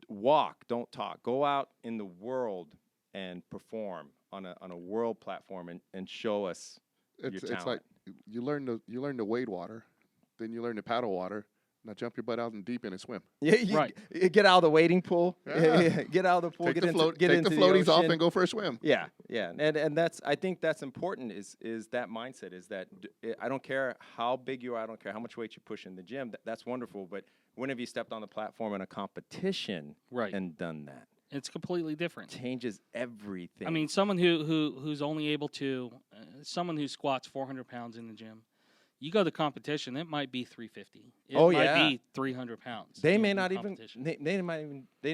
walk, don't talk. Go out in the world and perform on a world platform and show us your talent. It's like you learn to wade water, then you learn to paddle water. Now jump your butt out in the deep end and swim. Yeah, right. Get out of the wading pool. Yeah. Get out of the pool. Take Get the into the floaties off ocean. and go for a swim. Yeah, yeah, and I think that's important. Is that mindset? Is that I don't care how big you are. I don't care how much weight you push in the gym. That's wonderful. But when have you stepped on the platform in a competition and done that? It's completely different. Changes everything. I mean, someone who's only able to, someone who squats 400 pounds in the gym. You go to competition, it might be 350. It might be 300 pounds. They may not even. They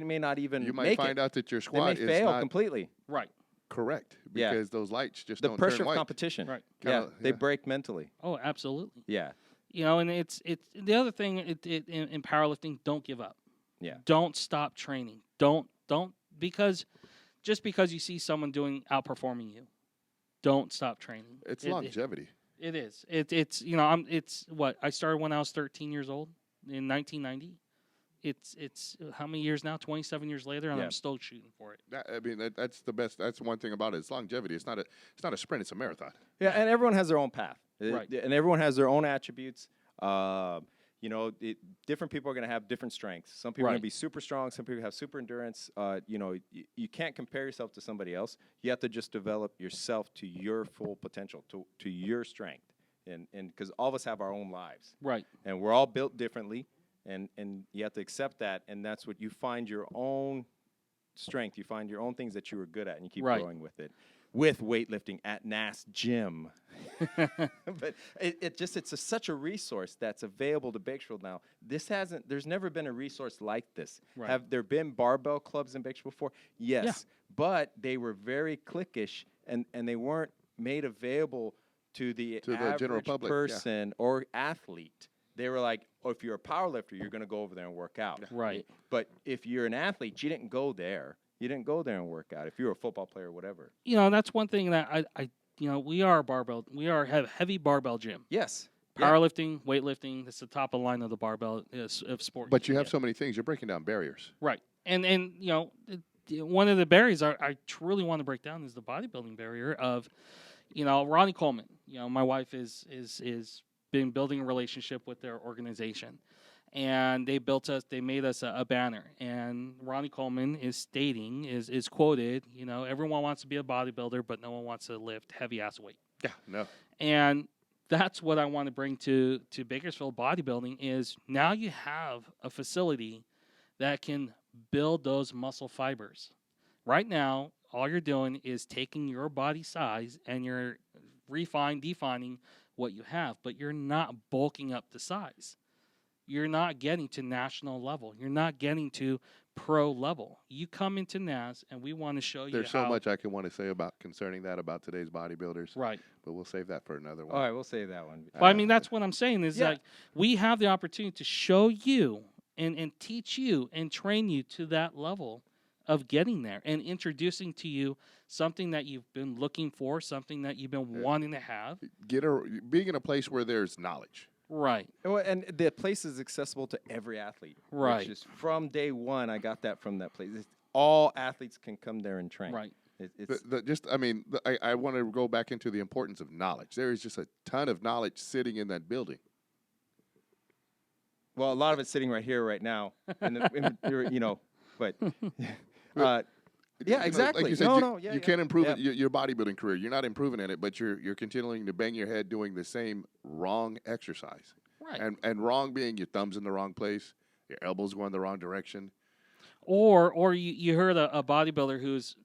may not even. You might make find it. out that your squat they may is fail not completely. Right. correct because those lights just the don't pressure turn of white. competition. Right. They break mentally. Oh, absolutely. Yeah. And it's the other thing in powerlifting. Don't give up. Yeah. Don't stop training. Don't because just because you see someone outperforming you, don't stop training. It's longevity. It is. It's what I started when I was 13 years old in 1990. It's how many years now? 27 years later, and I'm still shooting for it. That's the best. That's one thing about it. It's longevity. It's not a sprint. It's a marathon. Yeah, and everyone has their own path. Right. And everyone has their own attributes. Different people are going to have different strengths. Some people are going to be super strong. Some people have super endurance. You can't compare yourself to somebody else. You have to just develop yourself to your full potential, to your strength. And because all of us have our own lives. Right. And we're all built differently. And you have to accept that. And that's what you find your own strength. You find your own things that you were good at, and you keep growing with it. With weightlifting at Nas Gym. But it's such a resource that's available to Bakersfield now. There's never been a resource like this. Right. Have there been barbell clubs in Bakersfield before? Yes. Yeah. But they were very cliquish and they weren't made available to the average general public person or athlete. They were like, if you're a power lifter, you're going to go over there and work out. Right. But if you're an athlete, you didn't go there. You didn't go there and work out. If you're a football player or whatever. That's one thing that we are a barbell. We are a heavy barbell gym. Yes. Powerlifting, weightlifting. That's the top of the line of the barbell of sport. But you have so many things. You're breaking down barriers. Right. And one of the barriers I truly want to break down is the bodybuilding barrier of, Ronnie Coleman. My wife is been building a relationship with their organization. And they made us a banner. And Ronnie Coleman is quoted, everyone wants to be a bodybuilder, but no one wants to lift heavy-ass weight. Yeah, no. And that's what I want to bring to Bakersfield bodybuilding is now you have a facility that can build those muscle fibers. Right now, all you're doing is taking your body size and you're defining what you have, but you're not bulking up the size. You're not getting to national level. You're not getting to pro level. You come into NAS, and we want to show you There's so much I can want to say about today's bodybuilders. Right. But we'll save that for another one. All right, we'll save that one. But that's what I'm saying is like we have the opportunity to show you and teach you and train you to that level of getting there and introducing to you something that you've been looking for, something that you've been wanting to have. Being in a place where there's knowledge. Right. Well, and the place is accessible to every athlete. Right. Which is from day one, I got that from that place. All athletes can come there and train. Right. I want to go back into the importance of knowledge. There is just a ton of knowledge sitting in that building. Well, a lot of it's sitting right here, right now, but yeah, exactly. Like you said, you you can't improve it, your bodybuilding career. You're not improving in it, but you're continuing to bang your head doing the same wrong exercise. Right. And wrong being your thumb's in the wrong place, your elbows going the wrong direction. Or you heard a bodybuilder who's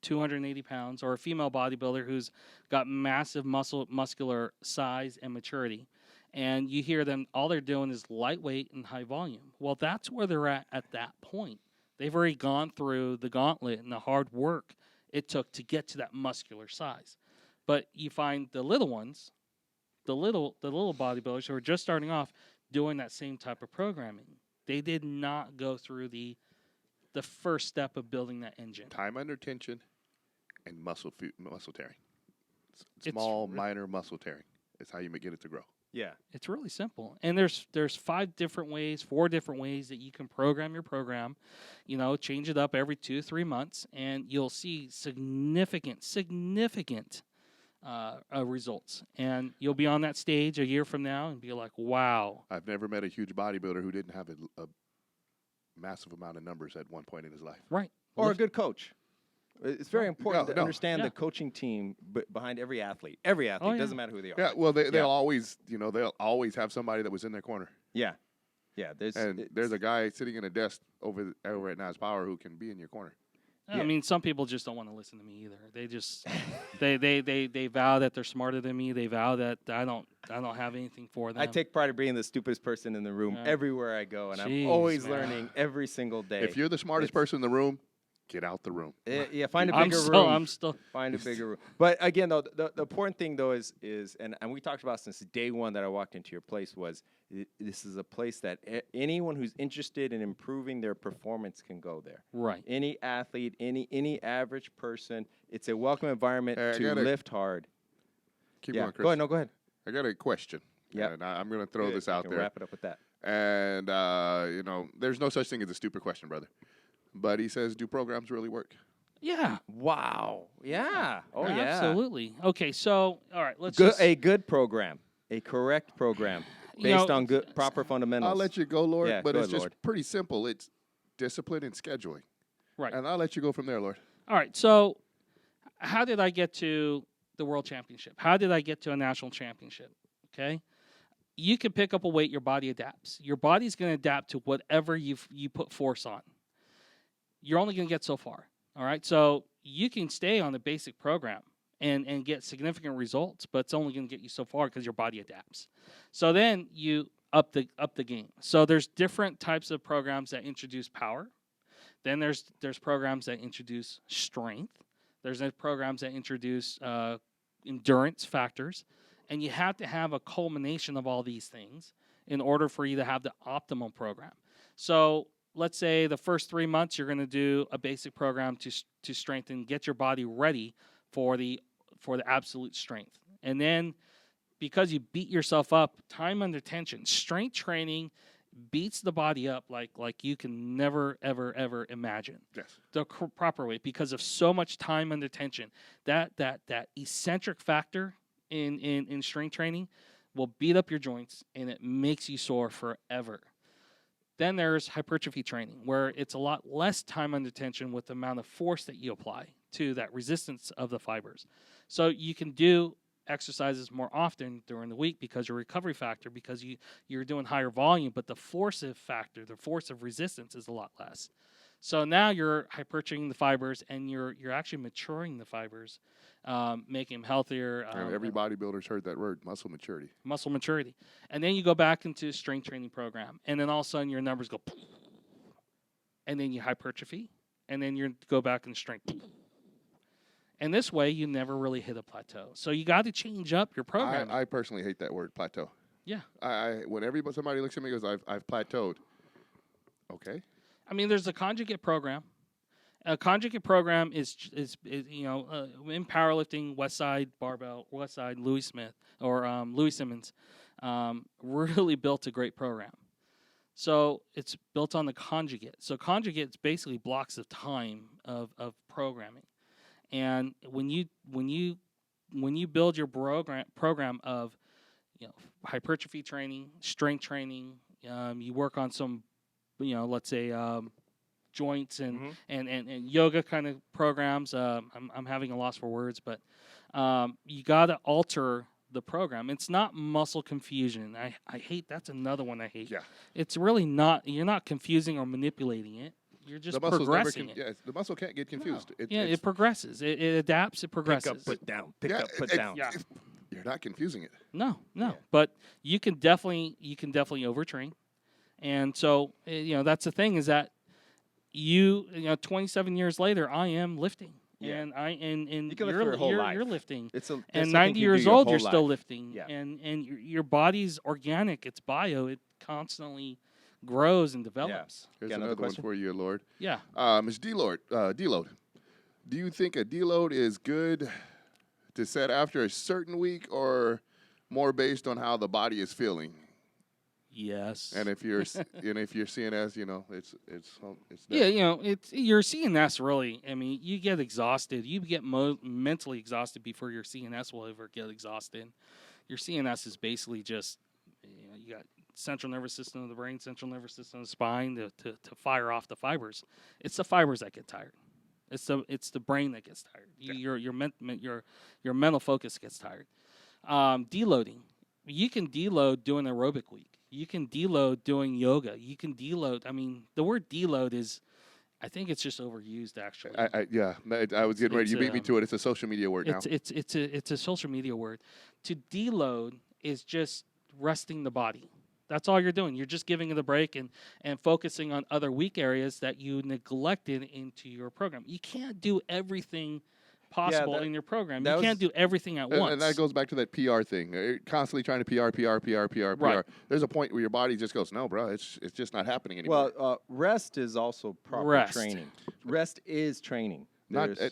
280 pounds, or a female bodybuilder who's got massive muscular size and maturity, and you hear them, all they're doing is lightweight and high volume. Well, that's where they're at that point. They've already gone through the gauntlet and the hard work it took to get to that muscular size. But you find the little ones, the little bodybuilders who are just starting off doing that same type of programming. They did not go through the first step of building that engine. Time under tension and muscle tearing. Small, minor muscle tearing is how you get it to grow. Yeah. It's really simple. And there's 4 different ways that you can program your program. Change it up every 2-3 months, and you'll see significant results. And you'll be on that stage a year from now and be like, wow. I've never met a huge bodybuilder who didn't have a massive amount of numbers at one point in his life. Right. Or a good coach. It's very important to understand the coaching team behind every athlete. Every athlete, doesn't matter who they are. Yeah, well, they'll always, they'll always have somebody that was in their corner. Yeah, yeah. There's a guy sitting in a desk over at NasPower who can be in your corner. I mean, some people just don't want to listen to me either. They just they vow that they're smarter than me. They vow that I don't have anything for them. I take pride in being the stupidest person in the room everywhere I go, and I'm always learning every single day. If you're the smartest person in the room, get out the room. Find a bigger room. I'm still find a bigger room. But again, though, the important thing though is and we talked about since day one that I walked into your place was this is a place that anyone who's interested in improving their performance can go there. Right. Any athlete, any average person, it's a welcome environment to lift hard. Keep going, Chris. Go ahead. No, go ahead. I got a question. Yeah. And I'm going to throw this out there. Wrap it up with that. And there's no such thing as a stupid question, brother. But he says, do programs really work? Yeah. Wow. Yeah. Oh, yeah. Absolutely. Okay, so, all right, a good program, a correct program based on good, proper fundamentals. I'll let you go, Lord, Yeah, but go it's ahead, just Lord. pretty simple. It's discipline and scheduling. Right. And I'll let you go from there, Lord. All right, so how did I get to the World Championship? How did I get to a national championship? Okay? You can pick up a weight, your body adapts. Your body's going to adapt to whatever you put force on. You're only going to get so far, all right? So you can stay on the basic program and get significant results, but it's only going to get you so far because your body adapts. So then you up the game. So there's different types of programs that introduce power. Then there's programs that introduce strength. There's programs that introduce endurance factors. And you have to have a culmination of all these things in order for you to have the optimal program. So let's say the first 3 months you're going to do a basic program to strengthen, get your body ready for the absolute strength. And then because you beat yourself up, time under tension, strength training beats the body up like you can never, ever imagine. Yes. The proper way, because of so much time under tension. That eccentric factor in strength training will beat up your joints, and it makes you sore forever. Then there's hypertrophy training, where it's a lot less time under tension with the amount of force that you apply to that resistance of the fibers. So you can do exercises more often during the week because your recovery factor, because you're doing higher volume, but the force factor, the force of resistance is a lot less. So now you're hypertrophying the fibers, and you're actually maturing the fibers, making them healthier. Every bodybuilder's heard that word, muscle maturity. Muscle maturity. And then you go back into strength training program, and then all of a sudden your numbers go, and then you hypertrophy, and then you go back in strength. And this way you never really hit a plateau. So you got to change up your program. I personally hate that word, plateau. Yeah. When somebody looks at me and goes, I've plateaued. Okay. I mean, there's a conjugate program. A conjugate program is in powerlifting, West Side Barbell, West Side Louis Smith or Louis Simmons, really built a great program. So it's built on the conjugate. So conjugate is basically blocks of time of programming, and when you build your program of hypertrophy training, strength training, you work on some let's say joints and yoga kind of programs. I'm having a loss for words, but you got to alter the program. It's not muscle confusion. I hate, that's another one I hate. Yeah. It's really not, you're not confusing or manipulating it. You're just progressing it. Yeah, the muscle can't get confused. No. It progresses. It adapts. It progresses. Pick up, put down. Pick up, put down. Yeah. You're not confusing it. No. Yeah. But you can definitely overtrain. And so, that's the thing is that 27 years later, I am lifting. Yeah. And you can lift your whole life. You're lifting. It's and 90 years old, you're still lifting. Yeah. And your body's organic. It's bio. It constantly grows and develops. Here's Got another one question? for you, Lord. Yeah. It's deload. Deload. Do you think a deload is good to set after a certain week, or more based on how the body is feeling? Yes. And if you're CNS, it's yeah, it's your CNS really. I mean, you get exhausted. You get mentally exhausted before your CNS will ever get exhausted. Your CNS is basically just you got central nervous system of the brain, central nervous system of the spine to fire off the fibers. It's the fibers that get tired. It's the brain that gets tired. Your mental focus gets tired. Deloading. You can deload doing aerobic week. You can deload doing yoga. You can deload. I mean, the word deload is, I think it's just overused actually. I was getting ready. You beat me to it. It's a social media word now. It's a social media word. To deload is just resting the body. That's all you're doing. You're just giving it a break and focusing on other weak areas that you neglected into your program. You can't do everything possible in your program. You can't do everything at once. And that goes back to that PR thing. You're constantly trying to PR. Right. There's a point where your body just goes, no, bro, it's just not happening anymore. Well, rest is also proper training. Rest is training. Right.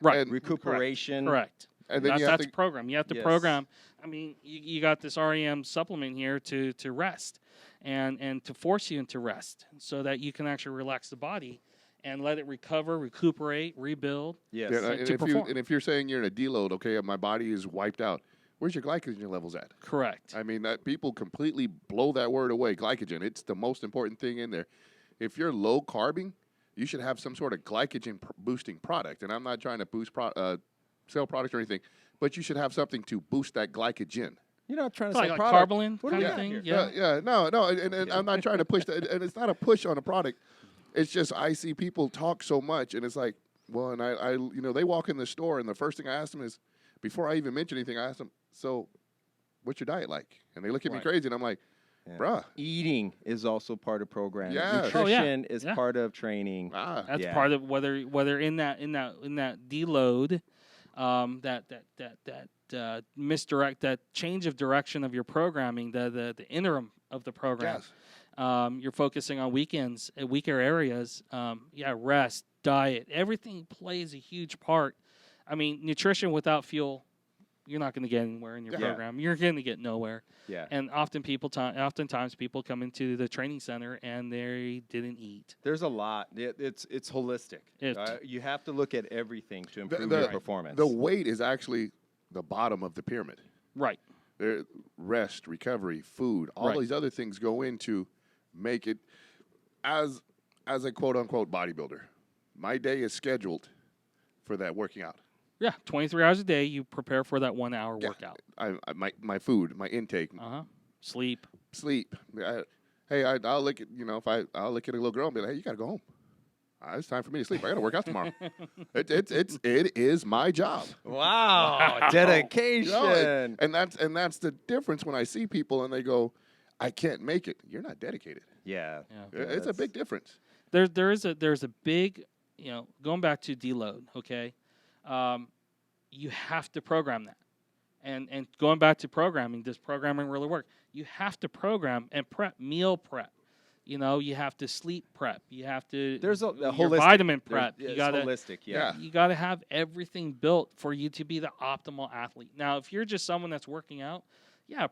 Recuperation. Correct. And then that's program. You have to Yes. program. I mean, you got this REM supplement here to rest and to force you into rest so that you can actually relax the body and let it recover, recuperate, rebuild. Yes. And if you're saying you're in a deload, okay, my body is wiped out, where's your glycogen levels at? Correct. I mean, that people completely blow that word away, glycogen. It's the most important thing in there. If you're low carbing, you should have some sort of glycogen boosting product. And I'm not trying to boost sell product or anything, but you should have something to boost that glycogen. You're not trying to like say product. Carbolin What kind do we of got thing. here? Yeah. No. And I'm not trying to push that. And it's not a push on a product. It's just I see people talk so much, and it's like, well, and I they walk in the store, and the first thing I ask them is, before I even mention anything, I ask them, so, what's your diet like? And they look at me crazy, and I'm like, bruh. Eating is also part of programming. Yeah. Nutrition is part of training. That's part of whether in that deload, that misdirect, that change of direction of your programming, the interim of the program. Yes. You're focusing on weaker areas. Rest, diet, everything plays a huge part. I mean, nutrition without fuel, you're not going to get anywhere in your program. You're going to get nowhere. Yeah. And oftentimes people come into the training center and they didn't eat. There's a lot. It's holistic. You have to look at everything to improve your performance. The weight is actually the bottom of the pyramid. Right. Rest, recovery, food, all these other things go into make it as a quote unquote bodybuilder. My day is scheduled for that working out. Yeah, 23 hours a day, you prepare for that 1 hour workout. My food, my intake, sleep. I'll look at I'll look at a little girl and be like, hey, you gotta go home. It's time for me to sleep. I gotta work out tomorrow. It is my job. Wow, dedication. And that's the difference when I see people and they go, I can't make it. You're not dedicated. Yeah. It's a big difference. There's a big, going back to deload, okay? You have to program that. And going back to programming, does programming really work? You have to program and meal prep. You have to sleep prep. You have to There's a your holistic vitamin prep. It's You gotta holistic. Yeah. you gotta have everything built for you to be the optimal athlete. Now, if you're just someone that's working out,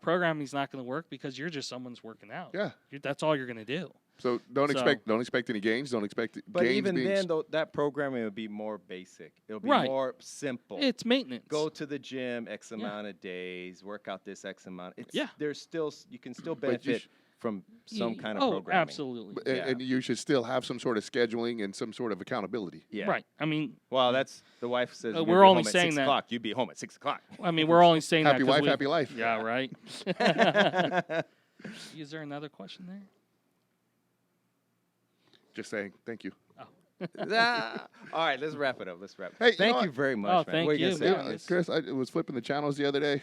programming's not going to work because you're just someone that's working out. Yeah. That's all you're going to do. So don't expect any gains. Don't expect But gains even being then, though, that programming will be more basic. It'll be Right. more simple. It's maintenance. Go to the gym X amount of days, work out this X amount. Yeah. There's still you can still But you benefit from some kind of oh, programming. absolutely. and you should still have some sort of scheduling and some sort of accountability. Yeah. Right. I mean, Well, that's the wife says you're we're gonna be only home at saying 6 that- o'clock. You'd be home at 6 o'clock. we're only saying Happy that 'cause wife, happy life. Yeah, right. Is there another question there? Just saying. Thank you. All right, let's wrap it up. Hey, you Thank know you what? very much, Oh, man. thank What are you you, gonna say? man. Yeah, Chris, I was flipping the channels the other day,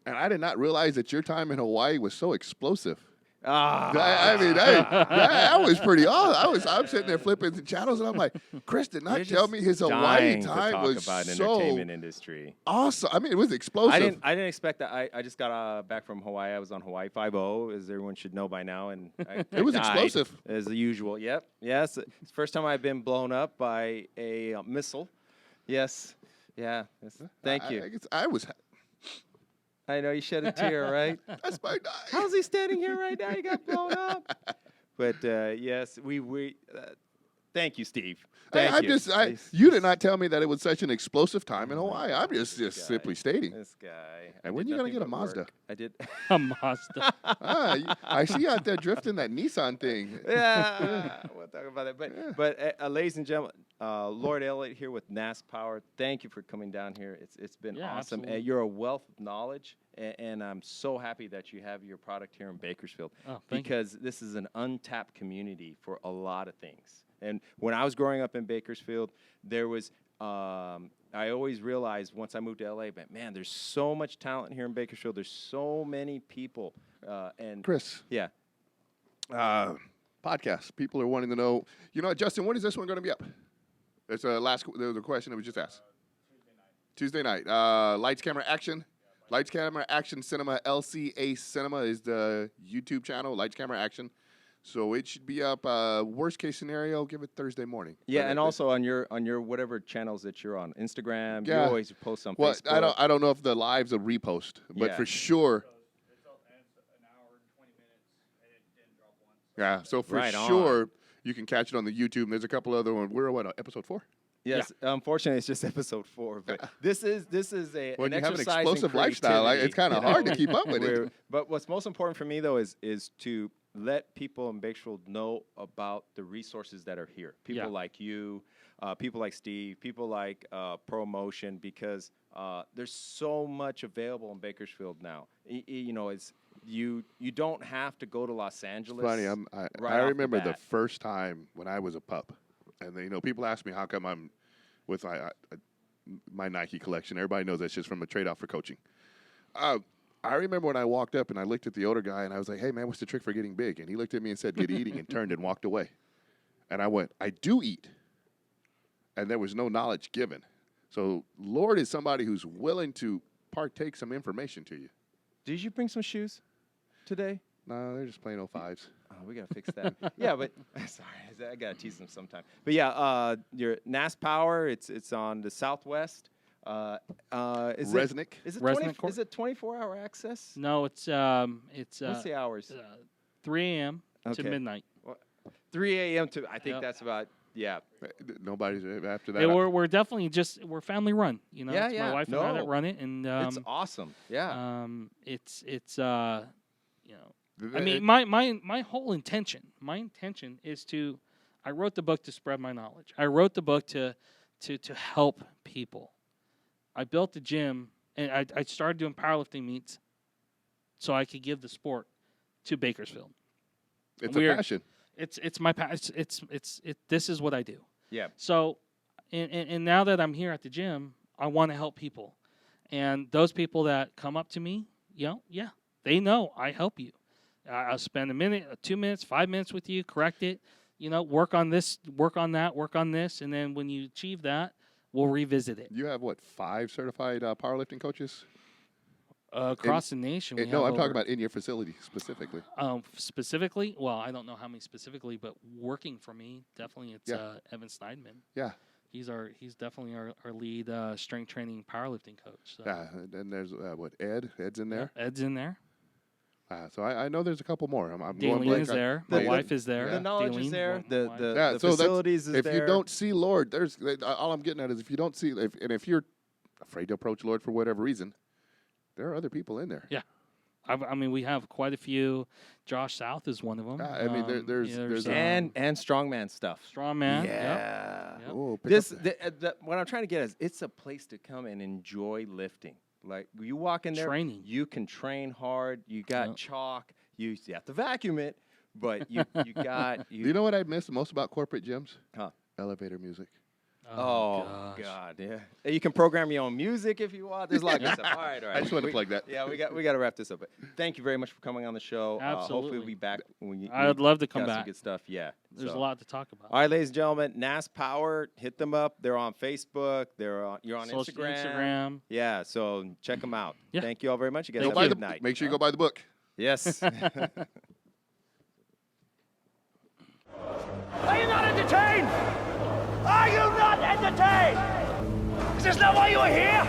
and I did not realize that your time in Hawaii was so explosive. I mean, that was pretty awesome. I'm sitting there flipping the channels, and I'm like, Chris did not You're tell just me his Hawaii dying to time talk was about so entertainment industry. awesome. I mean, it was explosive. I didn't expect that. I just got back from Hawaii. I was on Hawaii 5-0, as everyone should know by now, and I was died, explosive. as usual. Yep. Yes. It's the first time I've been blown up by a missile. Yes. Yeah. Yes. Thank you. I guess I was. I know you shed a tear, right? That's my night. How's he standing here right now? He got blown up. But yes, we thank you, Steve. Thank you. You did not tell me that it was such an explosive time in Hawaii. I'm just simply stating. This guy. And when you gonna get a Mazda? I did. A Mazda. I see you out there drifting that Nissan thing. Yeah, we'll talk about that. But ladies and gentlemen, Lord Elliot here with NasPower. Thank you for coming down here. It's been awesome. Absolutely. You're a wealth of knowledge, and I'm so happy that you have your product here in Bakersfield Oh, thank you. because this is an untapped community for a lot of things. And when I was growing up in Bakersfield, there was. I always realized once I moved to LA, but man, there's so much talent here in Bakersfield. There's so many people. And Chris, yeah. podcast. People are wanting to know. You know what, Justin? When is this one going to be up? It's the question that was just asked. Tuesday night. Lights, Camera, Action. Lights, Camera, Action Cinema. LCA Cinema is the YouTube channel. Lights, Camera, Action. So it should be up. Worst case scenario, give it Thursday morning. Yeah, and also on your whatever channels that you're on, Instagram, you Yeah. always post on Well, Facebook. I don't know if the live's a repost, but Yeah. for sure. It's an hour and 20 minutes, and it didn't drop once. Yeah. So for Right on. sure, you can catch it on the YouTube. And there's a couple other ones. We're what, episode 4? Yes, unfortunately, it's just episode 4. But this is a When an you have an exercise in explosive lifestyle, creativity, it's kind of you know? hard to keep up with it. But what's most important for me though is to let people in Bakersfield know about the resources that are here. People like you, people like Steve, people like ProMotion, because there's so much available in Bakersfield now. It's you don't have to go to Los Angeles. Funny, right I off the remember the bat. first time when I was a pup, and people ask me how come I'm with my Nike collection. Everybody knows that's just from a trade-off for coaching. I remember when I walked up and I looked at the older guy and I was like, "Hey man, what's the trick for getting big?" And he looked at me and said, "Get eating," and turned and walked away. And I went, "I do eat," and there was no knowledge given. So Lord is somebody who's willing to partake some information to you. Did you bring some shoes today? No, they're just plain old 5s. Oh, we gotta fix that. Yeah, but sorry, I gotta tease them sometime. But yeah, your NasPower, it's on the Southwest. Resnick. Is it Resnick Court? Is it 24-hour access? No, it's What's the hours? 3 a.m. to Okay. midnight. 3 a.m. to I think Yep. that's about Nobody's after that. Yeah, we're definitely we're family run. It's Yeah, my wife and I that no. run it, and it's awesome. Yeah. it's I mean, my whole intention, is to. I wrote the book to spread my knowledge. I wrote the book to help people. I built the gym, and I started doing powerlifting meets, so I could give the sport to Bakersfield. It's a passion. It's my passion. This is what I do. Yeah. So, and now that I'm here at the gym, I want to help people, and those people that come up to me, they know I help you. I'll spend a minute, 2 minutes, 5 minutes with you, correct it, work on this, work on that, work on this, and then when you achieve that, we'll revisit it. You have 5 certified powerlifting coaches? Across the nation. We No, have I'm talking over- about in your facility specifically. Specifically, well, I don't know how many specifically, but working for me, definitely it's Yeah. Evan Sneidman. Yeah. He's definitely our lead strength training powerlifting coach. So. Yeah, and there's what Ed? Ed's in there. Yeah, Ed's in there. So I know there's a couple more. I'm going Daleen blank is on- there. My The- wife is there. The knowledge is Daleen, there. my The wife. the, Yeah, the so that's- facilities is if there. you don't see Lord, there's all I'm getting at is if you don't see, if you're afraid to approach Lord for whatever reason, there are other people in there. Yeah. I mean, we have quite a few. Josh South is one of them. Yeah, I mean, there's and strongman stuff. strongman. Yeah. Yep. Oh, pick This up- what I'm trying to get is it's a place to come and enjoy lifting. Like you walk in there, Training. you can train hard. You got Yep. chalk. You have to vacuum it, but you got Do you know what I miss most about corporate gyms? Huh. Elevator music. Oh gosh. God, yeah. And you can program your own music if you want. There's a lot of good stuff. All right. I just want to plug that. Yeah, we got to wrap this up. But thank you very much for coming on the show. Hopefully Absolutely. we'll be back when you. I'd love to come got some back. good stuff. Yeah. There's so. a lot to talk about. All right, ladies and gentlemen, NasPower, hit them up. They're on Facebook. You're on Social Instagram. Yeah, so check them out. Yeah. Thank you all very much. You guys Thank have a you. good night. Make sure you go buy the book. Yes. Are you not entertained? Are you not entertained? Is this not why you are here?